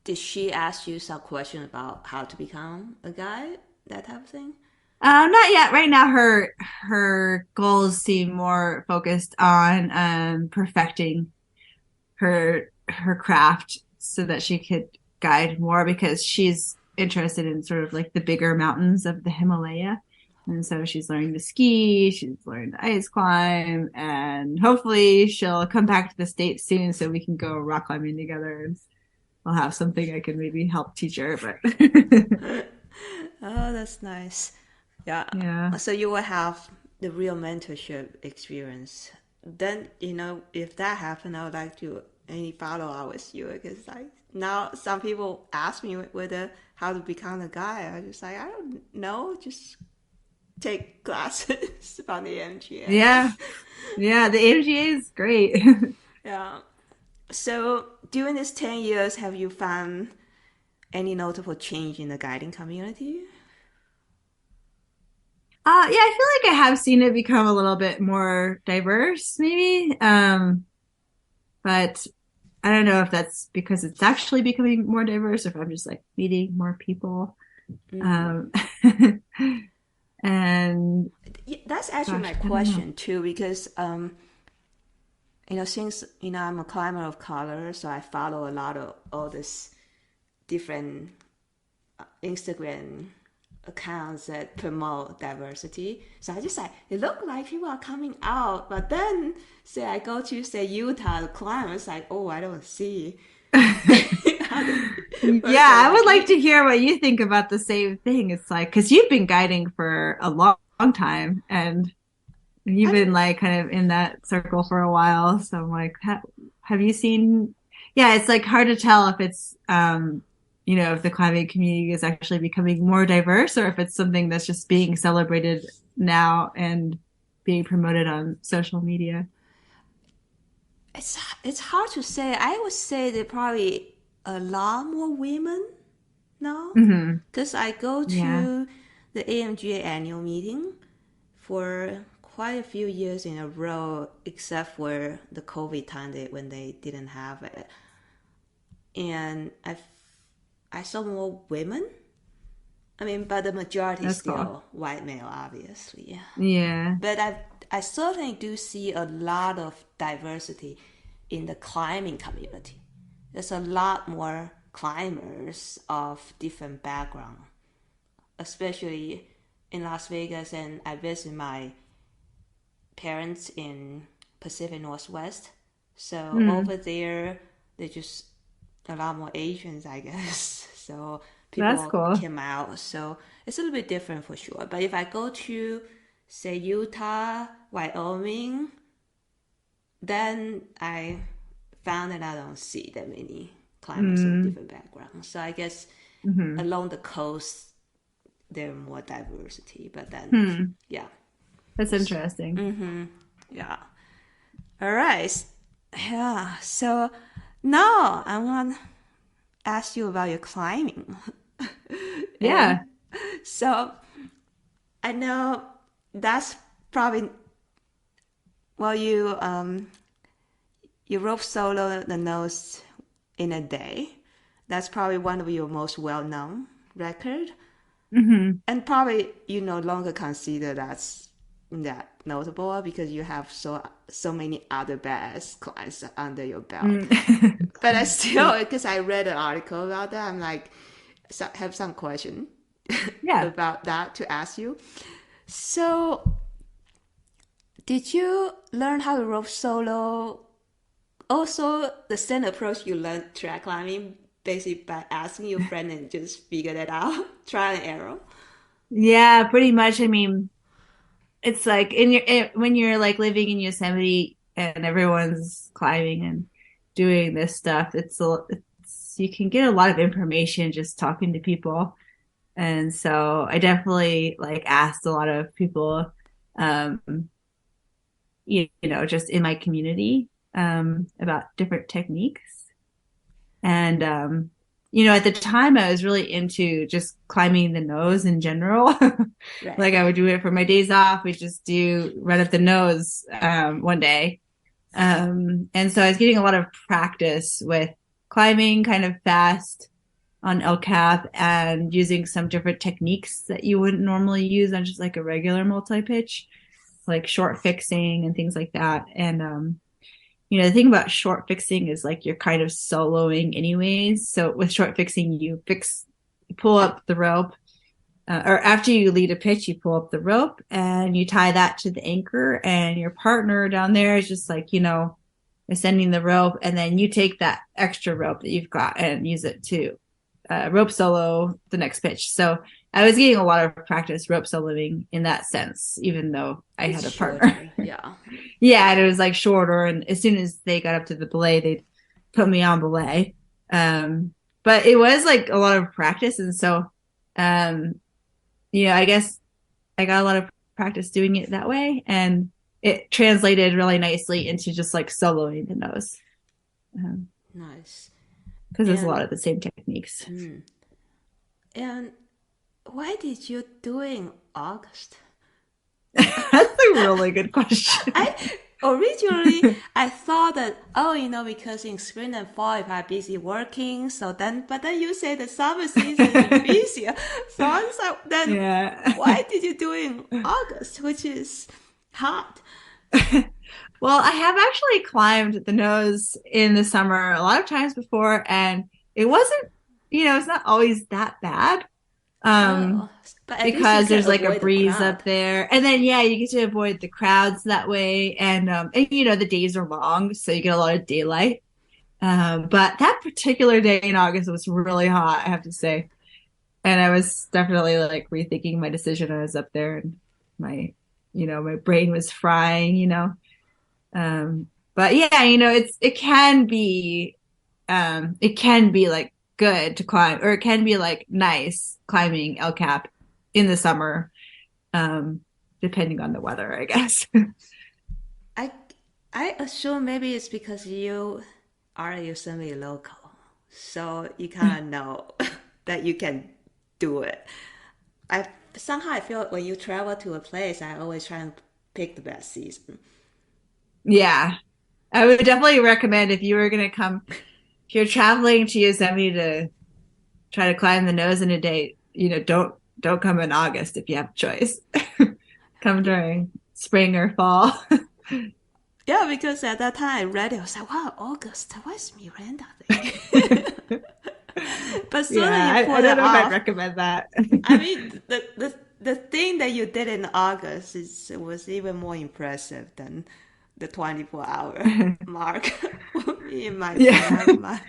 did she ask you some question about how to become a guide? That type of thing? not yet. Right now, her goals seem more focused on perfecting her craft so that she could guide more because she's interested in sort of like the bigger mountains of the Himalaya. And so she's learning to ski, she's learning to ice climb, and hopefully she'll come back to the States soon so we can go rock climbing together and I'll have something I can maybe help teach her. But Oh, that's nice. Yeah. yeah. So you will have the real mentorship experience. Then, if that happened, I would like to any follow up with you because like now some people ask me whether how to become a guy. I just like I don't know, just take classes from the MGA. Yeah. Yeah. The AMGA is great. Yeah. So during these 10 years, have you found any notable change in the guiding community? Yeah, I feel like I have seen it become a little bit more diverse, maybe. But I don't know if that's because it's actually becoming more diverse or if I'm just like meeting more people. Mm. Um, and That's actually gosh, my I don't know. question too, because since I'm a climber of color, so I follow a lot of all this different Instagram accounts that promote diversity. So I just like it looked like people are coming out, but then say I go to say Utah to climb, it's like oh I don't see other Yeah, person I would like like to me. hear what you think about the same thing. It's like, because you've been guiding for a long time and you've I been mean, like kind of in that circle for a while. So I'm like, have you seen? Yeah, it's like hard to tell if it's, if the climbing community is actually becoming more diverse or if it's something that's just being celebrated now and being promoted on social media. it's hard to say. I would say there probably a lot more women now Hmm. because I go Yeah, to the AMGA annual meeting for quite a few years in a row, except for the COVID time when they didn't have it. And I saw more women. I mean, but the majority is that's cool. still white male, obviously. Yeah, But I certainly do see a lot of diversity in the climbing community. There's a lot more climbers of different background, especially in Las Vegas, and I visit my parents in Pacific Northwest. So mm, over there, they just a lot more Asians, I guess. So that's people cool. came out. So it's a little bit different for sure. But if I go to, say, Utah, Wyoming, then I found that I don't see that many climbers of Mm, different backgrounds. So I guess hmm. along the coast, there's more diversity. But then, Hmm. yeah. That's interesting. Yeah. All right. Yeah. So now I want to ask you about your climbing. And Yeah. so I know that's probably well you rope solo the nose in a day. That's probably one of your most well known record. Hmm. And probably you no longer consider that notable because you have so many other badass clients under your belt. Mm. But I still, because I read an article about that, I'm like, have some question Yeah. about that to ask you. So, did you learn how to rope solo? Also, the same approach you learned track climbing, basically by asking your friend and just figure that out, try and error. Yeah, pretty much. I mean, it's like when you're like living in Yosemite and everyone's climbing and doing this stuff, it's you can get a lot of information just talking to people. And so I definitely like asked a lot of people, um, just in my community, about different techniques. And, at the time I was really into just climbing the nose in general. Right. Like I would do it for my days off. We just do run up the nose, one day. And so I was getting a lot of practice with climbing kind of fast on El Cap and using some different techniques that you wouldn't normally use on just like a regular multi-pitch, like short fixing and things like that. And, the thing about short fixing is like you're kind of soloing anyways. So with short fixing, you pull up the rope, or after you lead a pitch, you pull up the rope and you tie that to the anchor, and your partner down there is just like, ascending the rope, and then you take that extra rope that you've got and use it to rope solo the next pitch. So I was getting a lot of practice rope soloing in that sense, even though I It's had a partner. shorter. Yeah. Yeah, and it was like shorter. And as soon as they got up to the belay, they'd put me on belay. But it was like a lot of practice. And so, um, I guess I got a lot of practice doing it that way. And it translated really nicely into just like soloing the nose. Um, Nice. because it's a lot And of the same techniques. and why did you do it in August? That's a really good question. I originally I thought that, oh, because in spring and fall if I'm busy working, so then but then you say the summer season is busier. So I was like, then Yeah. why did you do it in August, which is hot? Well, I have actually climbed the nose in the summer a lot of times before, and it wasn't, it's not always that bad. Um, Oh, but at least you because can there's like a avoid the breeze crowd. up there. And then yeah, you get to avoid the crowds that way. And the days are long, so you get a lot of daylight. But that particular day in August was really hot, I have to say. And I was definitely like rethinking my decision. I was up there and my brain was frying. But yeah, it can be like good to climb, or it can be like nice climbing El Cap in the summer, depending on the weather, I guess. I I assume maybe it's because you are a Yosemite local, so you kind of know that you can do it. I somehow I feel when you travel to a place, I always try and pick the best season. Yeah, I would definitely recommend if you were going to come, if you're traveling to Yosemite to try to climb the nose in a day, don't come in August if you have a choice. Come during spring or fall. Yeah, because at that time I read it, I was like, wow, August, what's Miranda thing? But sooner Yeah, you I pull don't it know if I'd off. recommend that. I mean, the thing that you did in August was even more impressive than the 24-hour mark in Yeah. my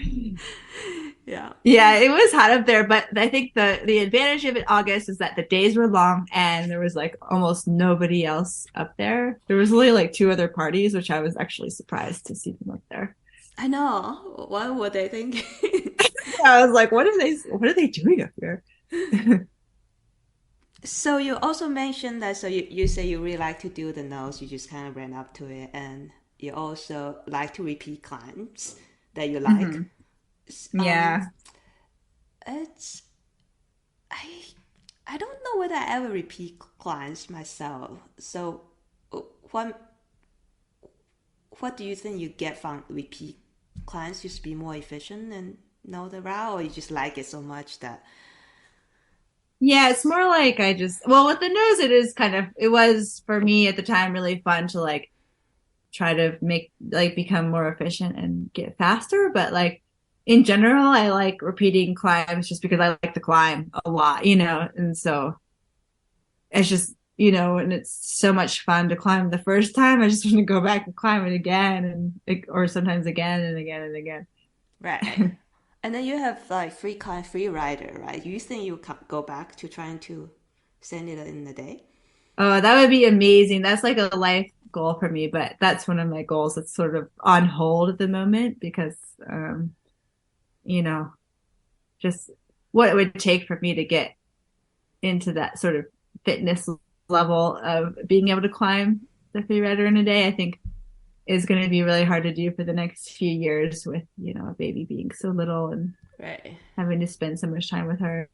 yeah. Yeah, it was hot up there, but I think the advantage of it August is that the days were long and there was like almost nobody else up there. There was only like two other parties, which I was actually surprised to see them up there. I know. What were they thinking? I was like, what are they doing up here? So you also mentioned that you say you really like to do the nose, you just kind of ran up to it, and you also like to repeat climbs that you like. Hmm. Um, Yeah. it's I I don't know whether I ever repeat clients myself. So, uh, what what do you think you get from repeat clients? Just be more efficient and know the route, or you just like it so much that Yeah, it's more like well, with the nose, it was for me at the time really fun to like try to become more efficient and get faster. But like in general, I like repeating climbs just because I like to climb a lot. And so it's just, and it's so much fun to climb the first time. I just want to go back and climb it again or sometimes again and again and again. right. And then you have like free rider, right? You think you go back to trying to send it in a day? Oh, that would be amazing. That's like a life goal for me, but that's one of my goals that's sort of on hold at the moment because, you know, just what it would take for me to get into that sort of fitness level of being able to climb the free rider in a day, I think is going to be really hard to do for the next few years with, a baby being so little and Right. having to spend so much time with her.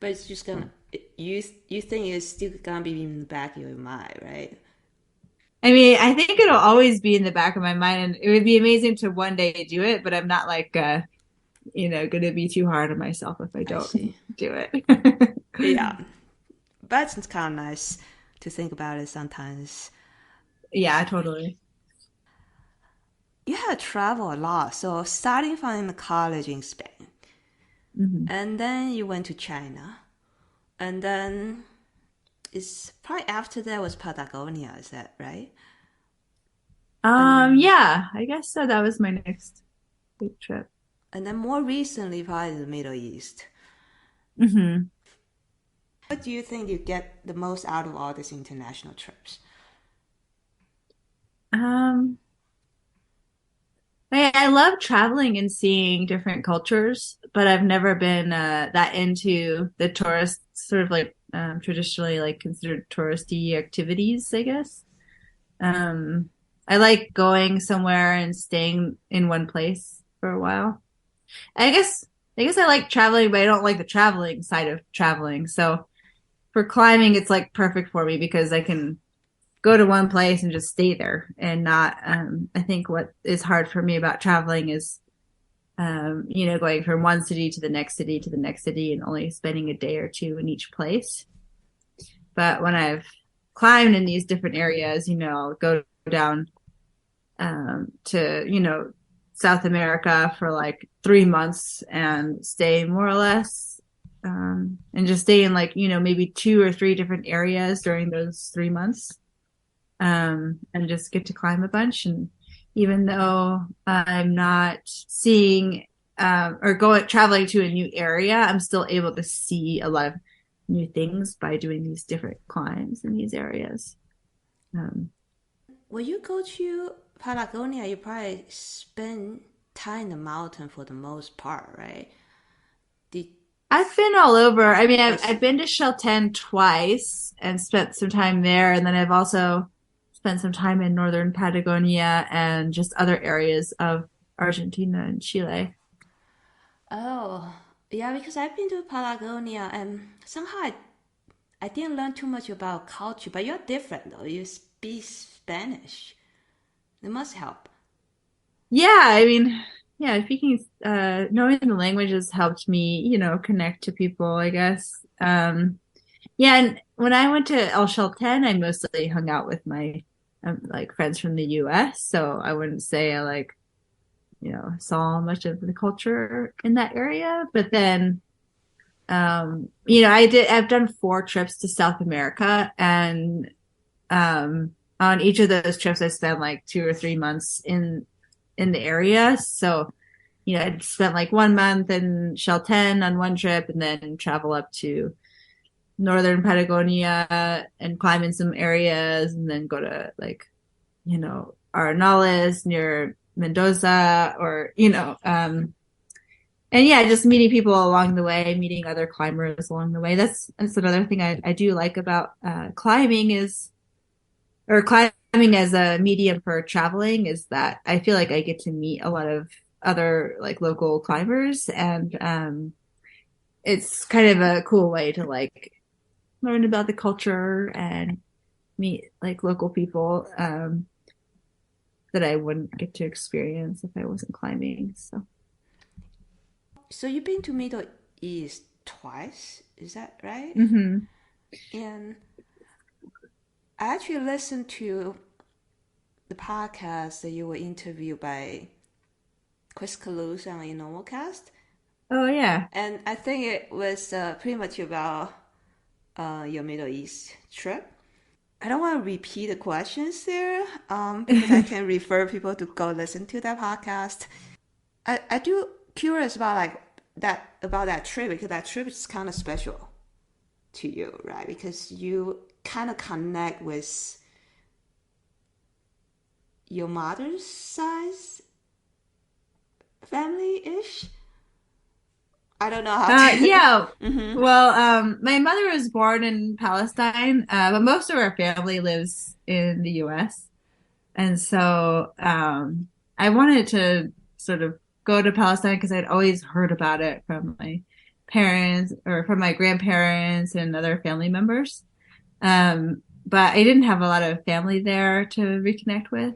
But it's just gonna you think it's still gonna be in the back of your mind, right? I mean, I think it'll always be in the back of my mind and it would be amazing to one day do it, but I'm not like, going to be too hard on myself if I I don't see. do it. Yeah, but it's kind of nice to think about it sometimes. Yeah, totally. You have traveled a lot, so starting from the college in Spain, Hmm. and then you went to China, and then it's probably after that was Patagonia. Is that right? And Yeah, I guess so. That was my next big trip. and then more recently, probably the Middle East. Hmm. What do you think you get the most out of all these international trips? Um, I love traveling and seeing different cultures, but I've never been that into the tourist sort of like traditionally like considered touristy activities, I guess. Um, I like going somewhere and staying in one place for a while. I guess I like traveling, but I don't like the traveling side of traveling. So for climbing, it's like perfect for me because I can go to one place and just stay there and not, I think what is hard for me about traveling is, going from one city to the next city to the next city and only spending a day or two in each place. But when I've climbed in these different areas, I'll go down to, South America for like 3 months and stay more or less, and just stay in like, maybe 2 or 3 different areas during those 3 months, and just get to climb a bunch. And even though I'm not seeing or traveling to a new area, I'm still able to see a lot of new things by doing these different climbs in these areas. When you go to Patagonia, you probably spend time in the mountain for the most part, right? I've been all over. I mean, I've been to Chaltén twice and spent some time there, and then I've also spent some time in northern Patagonia and just other areas of Argentina and Chile. Oh, yeah, because I've been to Patagonia and somehow I didn't learn too much about culture, but you're different though. You speak Spanish. It must help. Yeah, I mean, yeah, speaking, knowing the language has helped me, connect to people, I guess. Yeah, and when I went to El Chaltén, I mostly hung out with my like friends from the U.S., so I wouldn't say I like, saw much of the culture in that area. But then, I've done 4 trips to South America, and on each of those trips, I spent like 2 or 3 months in the area. So, I'd spent like 1 month in Chaltén on one trip, and then travel up to northern Patagonia and climb in some areas, and then go to like, Arenales near Mendoza, or, and yeah, just meeting people along the way, meeting other climbers along the way. That's another thing I do like about climbing as a medium for traveling, is that I feel like I get to meet a lot of other like local climbers, and it's kind of a cool way to like learn about the culture and meet like local people that I wouldn't get to experience if I wasn't climbing. So you've been to Middle East twice, is that right? Mm-hmm. And I actually listened to the podcast that you were interviewed by Chris Calusa on Enormocast. Oh yeah. And I think it was pretty much about your Middle East trip. I don't want to repeat the questions there, because I can refer people to go listen to that podcast. I do curious about that trip, because that trip is kind of special to you, right? Because you kind of connect with your mother's size family-ish. I don't know how to. Yeah. Mm-hmm. Well, my mother was born in Palestine, but most of our family lives in the US. And so I wanted to sort of go to Palestine because I'd always heard about it from my parents or from my grandparents and other family members. But I didn't have a lot of family there to reconnect with.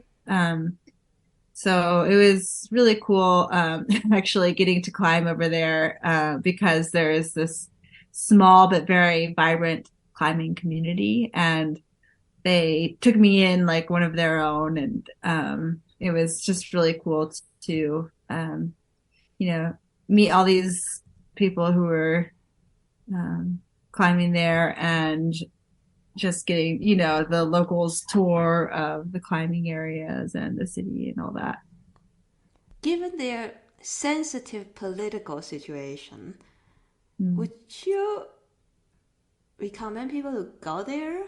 So it was really cool, actually getting to climb over there, because there is this small but very vibrant climbing community, and they took me in like one of their own, and it was just really cool to meet all these people who were climbing there, and just getting, the locals tour of the climbing areas and the city and all that. Given their sensitive political situation, would you recommend people to go there?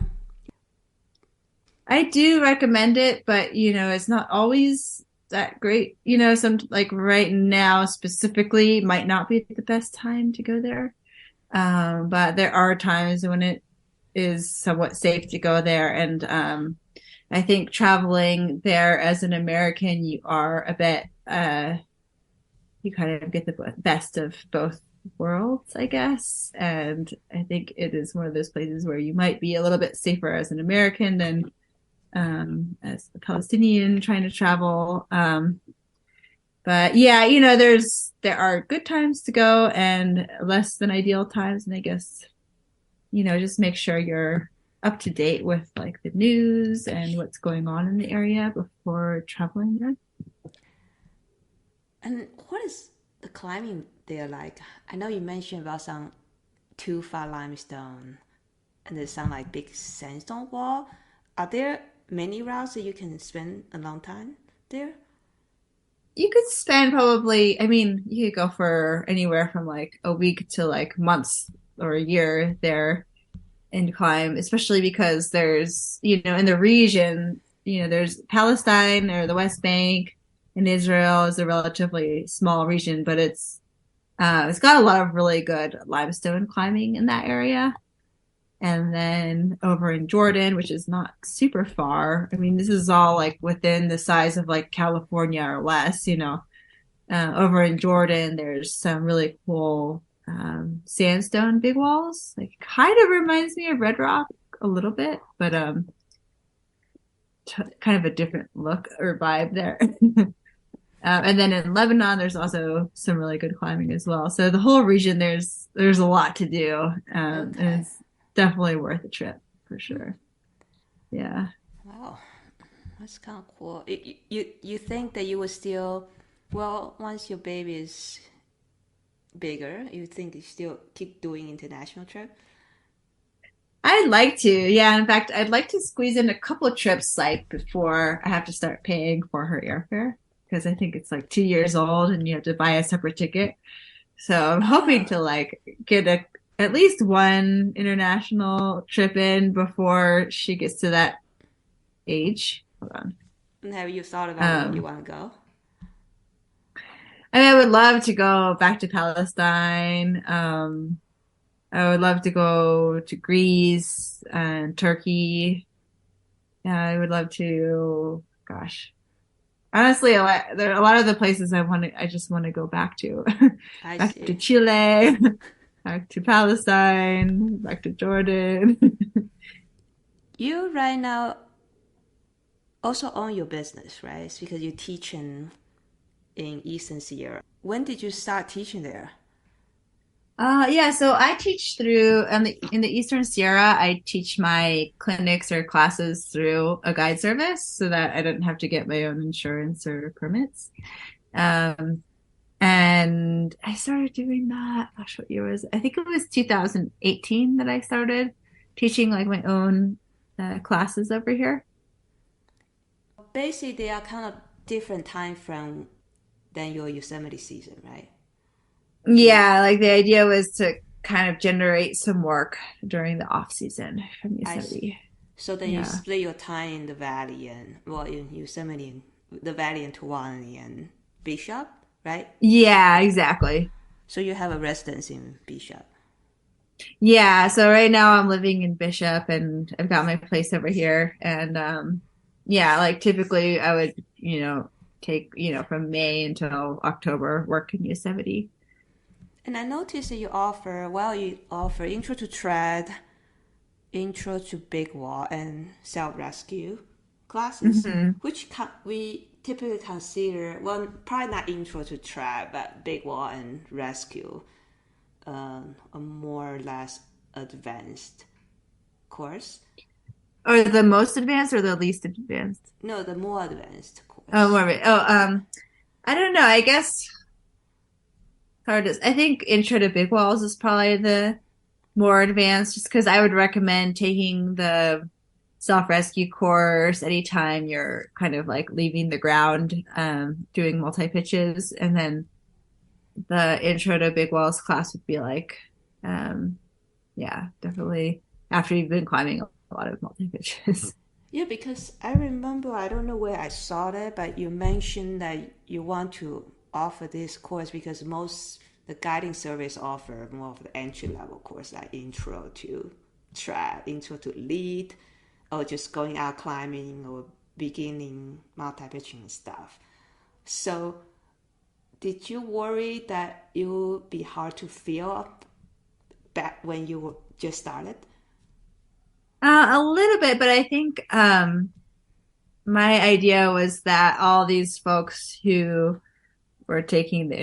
I do recommend it, but it's not always that great. Some like right now specifically might not be the best time to go there. But there are times when it is somewhat safe to go there. And I think traveling there as an American, you are a bit, you kind of get the best of both worlds, I guess. And I think it is one of those places where you might be a little bit safer as an American than as a Palestinian trying to travel. But yeah, there are good times to go and less than ideal times. And I guess, just make sure you're up to date with like the news and what's going on in the area before traveling there. And what is the climbing there like? I know you mentioned about some too far limestone and there's some like big sandstone wall. Are there many routes that you can spend a long time there? You could spend probably, I mean, you could go for anywhere from like a week to like months or a year there and climb, especially because there's, in the region, there's Palestine or the West Bank, and Israel is a relatively small region, but it's got a lot of really good limestone climbing in that area. And then over in Jordan, which is not super far. I mean, this is all like within the size of like California or less. Over in Jordan, there's some really cool sandstone big walls. Like kind of reminds me of Red Rock a little bit, but kind of a different look or vibe there. And then in Lebanon, there's also some really good climbing as well. So the whole region, there's a lot to do, and Okay. it's definitely worth a trip for sure. Yeah. Wow, that's kind of cool. You think that you will still, well, once your baby is bigger, you think you still keep doing international trip? I'd like to. Yeah. In fact, I'd like to squeeze in a couple of trips like before I have to start paying for her airfare because I think it's like 2 years old and you have to buy a separate ticket. So I'm hoping Oh, to like get at least one international trip in before she gets to that age. Hold on. and have you thought about where you Um, want to go? I mean, I would love to go back to Palestine. I would love to go to Greece and Turkey. Yeah, I would love to, gosh, honestly, there are a lot of the places I just want to go back to, I back to see. Chile, back to Palestine, back to Jordan. You right now also own your business, right? It's because you're teaching in Eastern Sierra. When did you start teaching there? Yeah, so I teach through in the Eastern Sierra, I teach my clinics or classes through a guide service so that I don't have to get my own insurance or permits. Um, and I started doing that. Gosh, what year was it? I think it was 2018 that I started teaching like my own classes over here. Basically, they are kind of different time frame than your Yosemite season, right? You, Yeah, like the idea was to kind of generate some work during the off season from I see. Yosemite. So then you Yeah. split your time in the valley and, well, in Yosemite, the valley in Tuolumne and Bishop, right? Yeah, exactly. So you have a residence in Bishop. Yeah, so right now I'm living in Bishop and I've got my place over here. And yeah, like typically I would, take, from May until October work in Yosemite. And I noticed that you offer, well, you offer intro to tread, intro to big wall, and self rescue classes, Hmm. which we typically consider, well, probably not intro to tread, but big wall and rescue, a more or less advanced course. Or the most advanced or the least advanced? No, the more advanced Oh, course. more of it. Oh, I don't know. I guess hard to, I think intro to big walls is probably the more advanced just because I would recommend taking the self-rescue course anytime you're kind of like leaving the ground, doing multi pitches. And then the intro to big walls class would be like, um, yeah, definitely after you've been climbing a lot of multi pitches. Yeah, because I remember, I don't know where I saw that, but you mentioned that you want to offer this course because most the guiding service offer more of the entry level course like intro to track, intro to lead, or just going out climbing or beginning multi pitching and stuff. So did you worry that it would be hard to fill up back when you just started? A little bit, but I think my idea was that all these folks who were taking the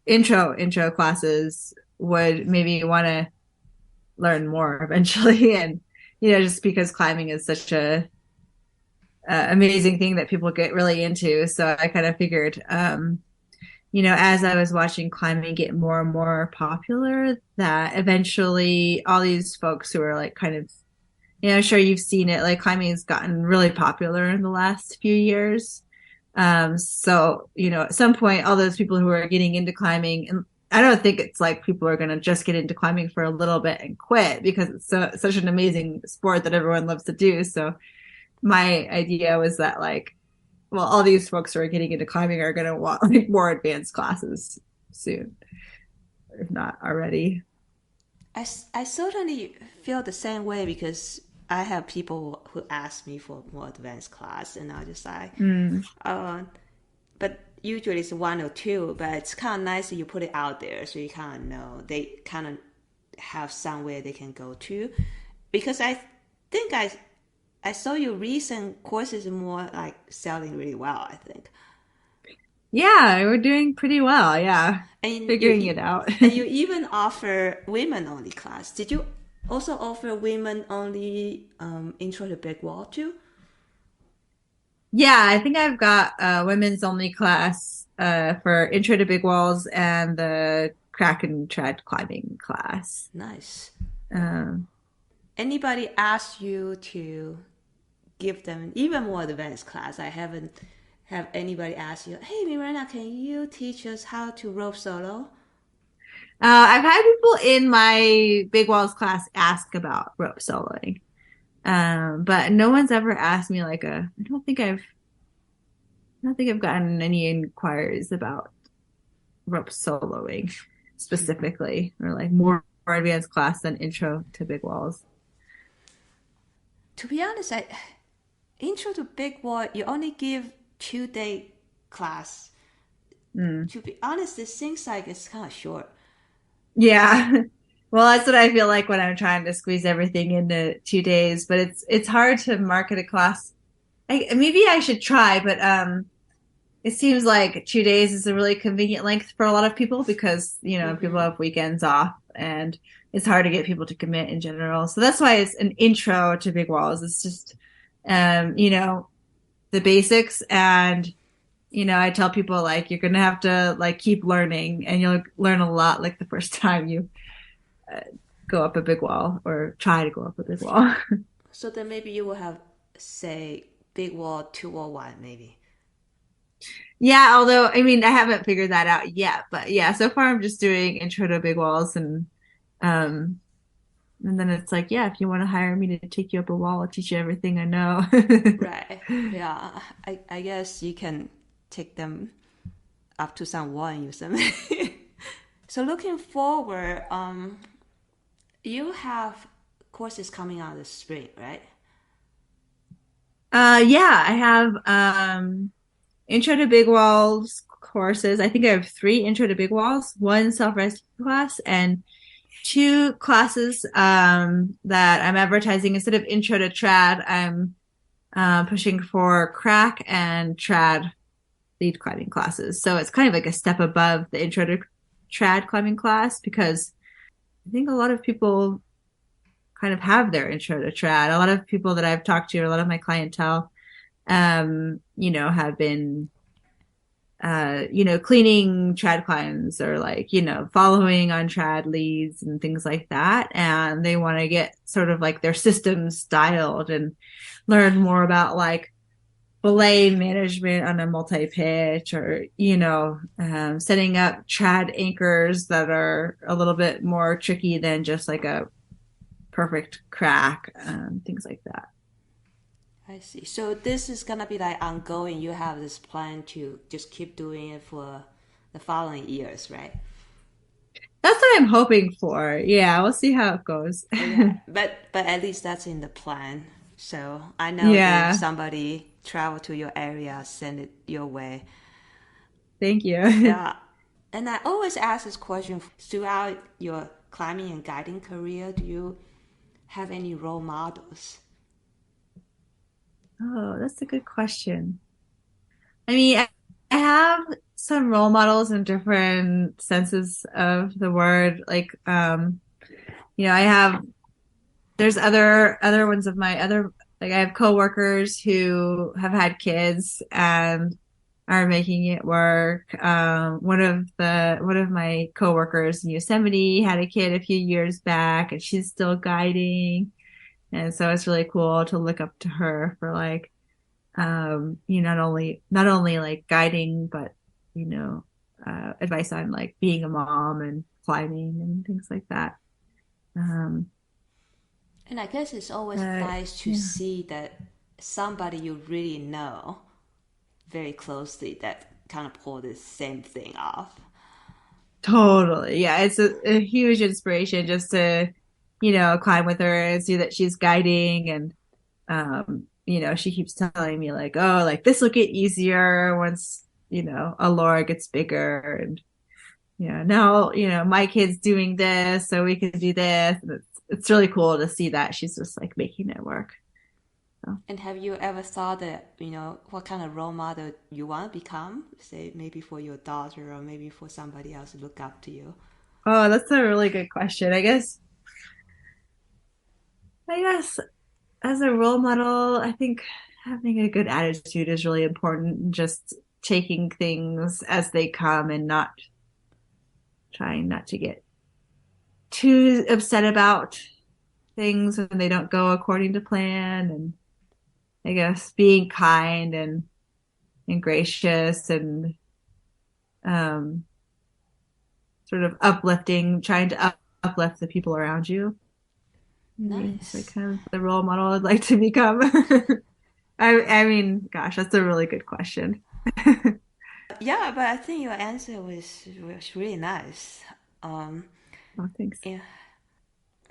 intro classes would maybe want to learn more eventually, and just because climbing is such a amazing thing that people get really into. So I kind of figured, as I was watching climbing get more and more popular, that eventually all these folks who are like kind of, sure you've seen it, like climbing has gotten really popular in the last few years. So, at some point, all those people who are getting into climbing, and I don't think it's like people are going to just get into climbing for a little bit and quit because it's such an amazing sport that everyone loves to do. So my idea was that like, well, all these folks who are getting into climbing are going to want like more advanced classes soon, if not already. I certainly feel the same way because I have people who ask me for more advanced class, and I just like, Mm. uh, but usually it's one or two. But it's kind of nice that you put it out there, so you kind of know they kind of have somewhere they can go to. Because I think I saw your recent courses more like selling really well. I think, Yeah, we're doing pretty well. Yeah, and figuring it out. you even offer women only class. Did you also offer women only intro to big wall too? Yeah, I think I've got a women's only class for Intro to Big Walls and the Crack and Tread climbing class. Nice. Um, Anybody ask you to give them even more advanced class? I haven't have anybody ask you, hey Miranda, can you teach us how to rope solo? I've had people in my Big Walls class ask about rope soloing, but no one's ever asked me like I don't think I've gotten any inquiries about rope soloing specifically, or like more advanced class than Intro to Big Walls. To be honest, I intro to big wall you only give 2 day class. Mm. To be honest, it seems like it's kind of short. Yeah. Well, that's what I feel like when I'm trying to squeeze everything into 2 days, but it's hard to market a class. Maybe I should try, but it seems like 2 days is a really convenient length for a lot of people because, people Mm-hmm. have weekends off and it's hard to get people to commit in general. So that's why it's an intro to big walls. It's just, the basics. And, I tell people like, you're going to have to like keep learning and you'll learn a lot like the first time you uh, go up a big wall or try to go up a big wall. So then maybe you will have, say, big wall 201 maybe. Yeah, although I mean I haven't figured that out yet, but yeah, so far I'm just doing intro to big walls um and then it's like, yeah, if you want to hire me to take you up a wall, I'll teach you everything I know. Right. Yeah. I guess you can take them up to some wall and use them. So looking forward, you have courses coming out this spring, right? Yeah, I have intro to big walls courses. I think I have three intro to big walls, one self-rescue class, and two classes that I'm advertising instead of intro to trad. I'm pushing for crack and trad lead climbing classes. So it's kind of like a step above the intro to trad climbing class because I think a lot of people kind of have their intro to trad. A lot of people that I've talked to, a lot of my clientele, have been, cleaning trad climbs or like, following on trad leads and things like that. And they want to get sort of like their systems styled and learn more about like belay management on a multi-pitch or, setting up trad anchors that are a little bit more tricky than just like a perfect crack, things like that. I see. So this is gonna be like ongoing. You have this plan to just keep doing it for the following years, right? That's what I'm hoping for. Yeah, we'll see how it goes. Yeah, but at least that's in the plan. So I know that if Yeah. somebody travel to your area, send it your way. Thank you. Yeah. And I always ask this question throughout your climbing and guiding career. Do you have any role models? Oh, that's a good question. I mean, I have some role models in different senses of the word. Like, I have there's other ones of my other like I have coworkers who have had kids and are making it work. One of my coworkers in Yosemite had a kid a few years back and she's still guiding. And so it's really cool to look up to her for like not only like guiding, but you know, advice on like being a mom and climbing and things like that. Um, And I guess it's always but nice to yeah, see that somebody you really know very closely that kind of pull the same thing off. totally. Yeah, it's a huge inspiration just to, climb with her and see that she's guiding and she keeps telling me like, oh, like this will get easier once, a Laura gets bigger and now, my kid's doing this, so we can do this. And it's really cool to see that she's just like making it work. So. And have you ever thought that, what kind of role model you want to become? Say maybe for your daughter or maybe for somebody else to look up to you. Oh, that's a really good question. I guess as a role model, I think having a good attitude is really important. Just taking things as they come and not trying not to get too upset about things when they don't go according to plan. And I guess being kind and gracious and um, sort of uplifting, trying to uplift the people around you. Maybe it's like Nice. kind of the role model I'd like to become. I mean, gosh, that's a really good question. Yeah, but I think your answer was really nice. Um, Oh, thanks. yeah.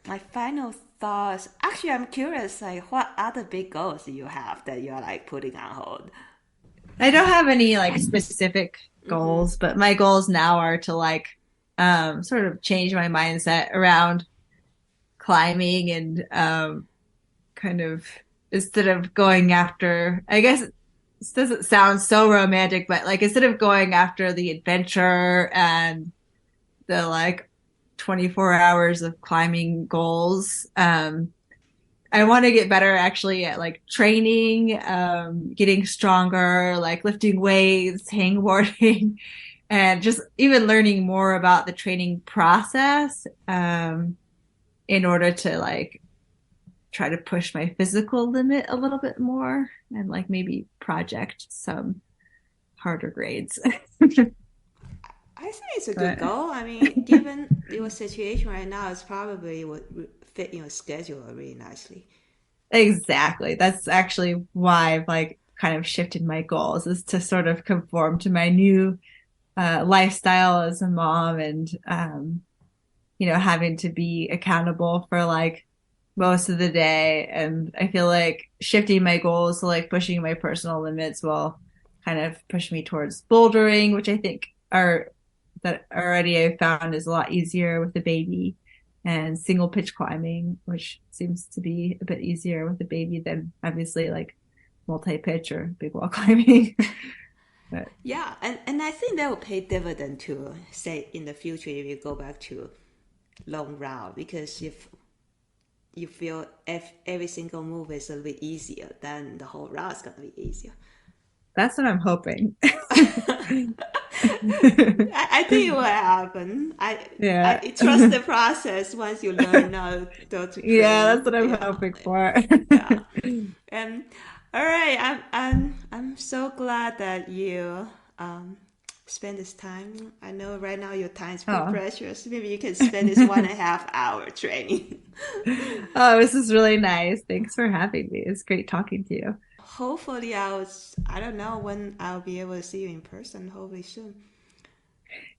My final thoughts. Actually, I'm curious. Like, what other big goals do you have that you're like putting on hold? I don't have any like specific Mm-hmm. goals, but my goals now are to like sort of change my mindset around climbing and kind of instead of going after, I guess this doesn't sound so romantic, but like instead of going after the adventure and the like 24 hours of climbing goals, I want to get better actually at like training, getting stronger, like lifting weights, hangboarding, and just even learning more about the training process in order to like try to push my physical limit a little bit more and like maybe project some harder grades. I think it's a good But goal. I mean, given your situation right now, it's probably would fit your schedule really nicely. exactly. That's actually why I've like kind of shifted my goals is to sort of conform to my new lifestyle as a mom and having to be accountable for like most of the day. And I feel like shifting my goals to like pushing my personal limits will kind of push me towards bouldering, which I think are that already I found is a lot easier with the baby, and single pitch climbing, which seems to be a bit easier with the baby than obviously like multi pitch or big wall climbing. But Yeah, and I think that will pay dividend too. Say in the future, if you go back to long route, because if you feel if every single move is a little bit easier, then the whole route is gonna be easier. that's what I'm hoping. I think it will happen. I Yeah. trust the process once you learn how to Yeah, train. that's what I'm Yeah, hoping for. yeah. And all right, I'm so glad that you um spend this time. I know right now your time is pretty Oh. precious. Maybe you can spend this 1.5 hour training. Oh, this is really nice. Thanks for having me. It's great talking to you. Hopefully, I don't know when I'll be able to see you in person. Hopefully soon.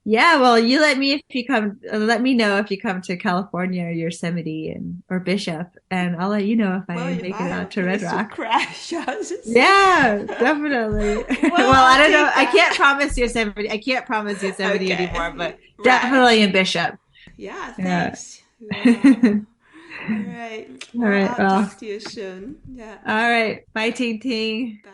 Yeah, well, you let me if you come. Let me know if you come to California or Yosemite or Bishop, and I'll let you know if Well, I if make I it have a out to Red place to Rock. crash, I'll just say, Yeah, definitely. well, Well, I I'll don't know. take I that. can't promise Yosemite. I can't promise Yosemite anymore, Okay, but right. definitely in Bishop. Yeah, Yeah. thanks. Wow. All right. All Well, right. I'll Well, talk to you soon. Yeah. all right. Bye, Ting Ting. Bye.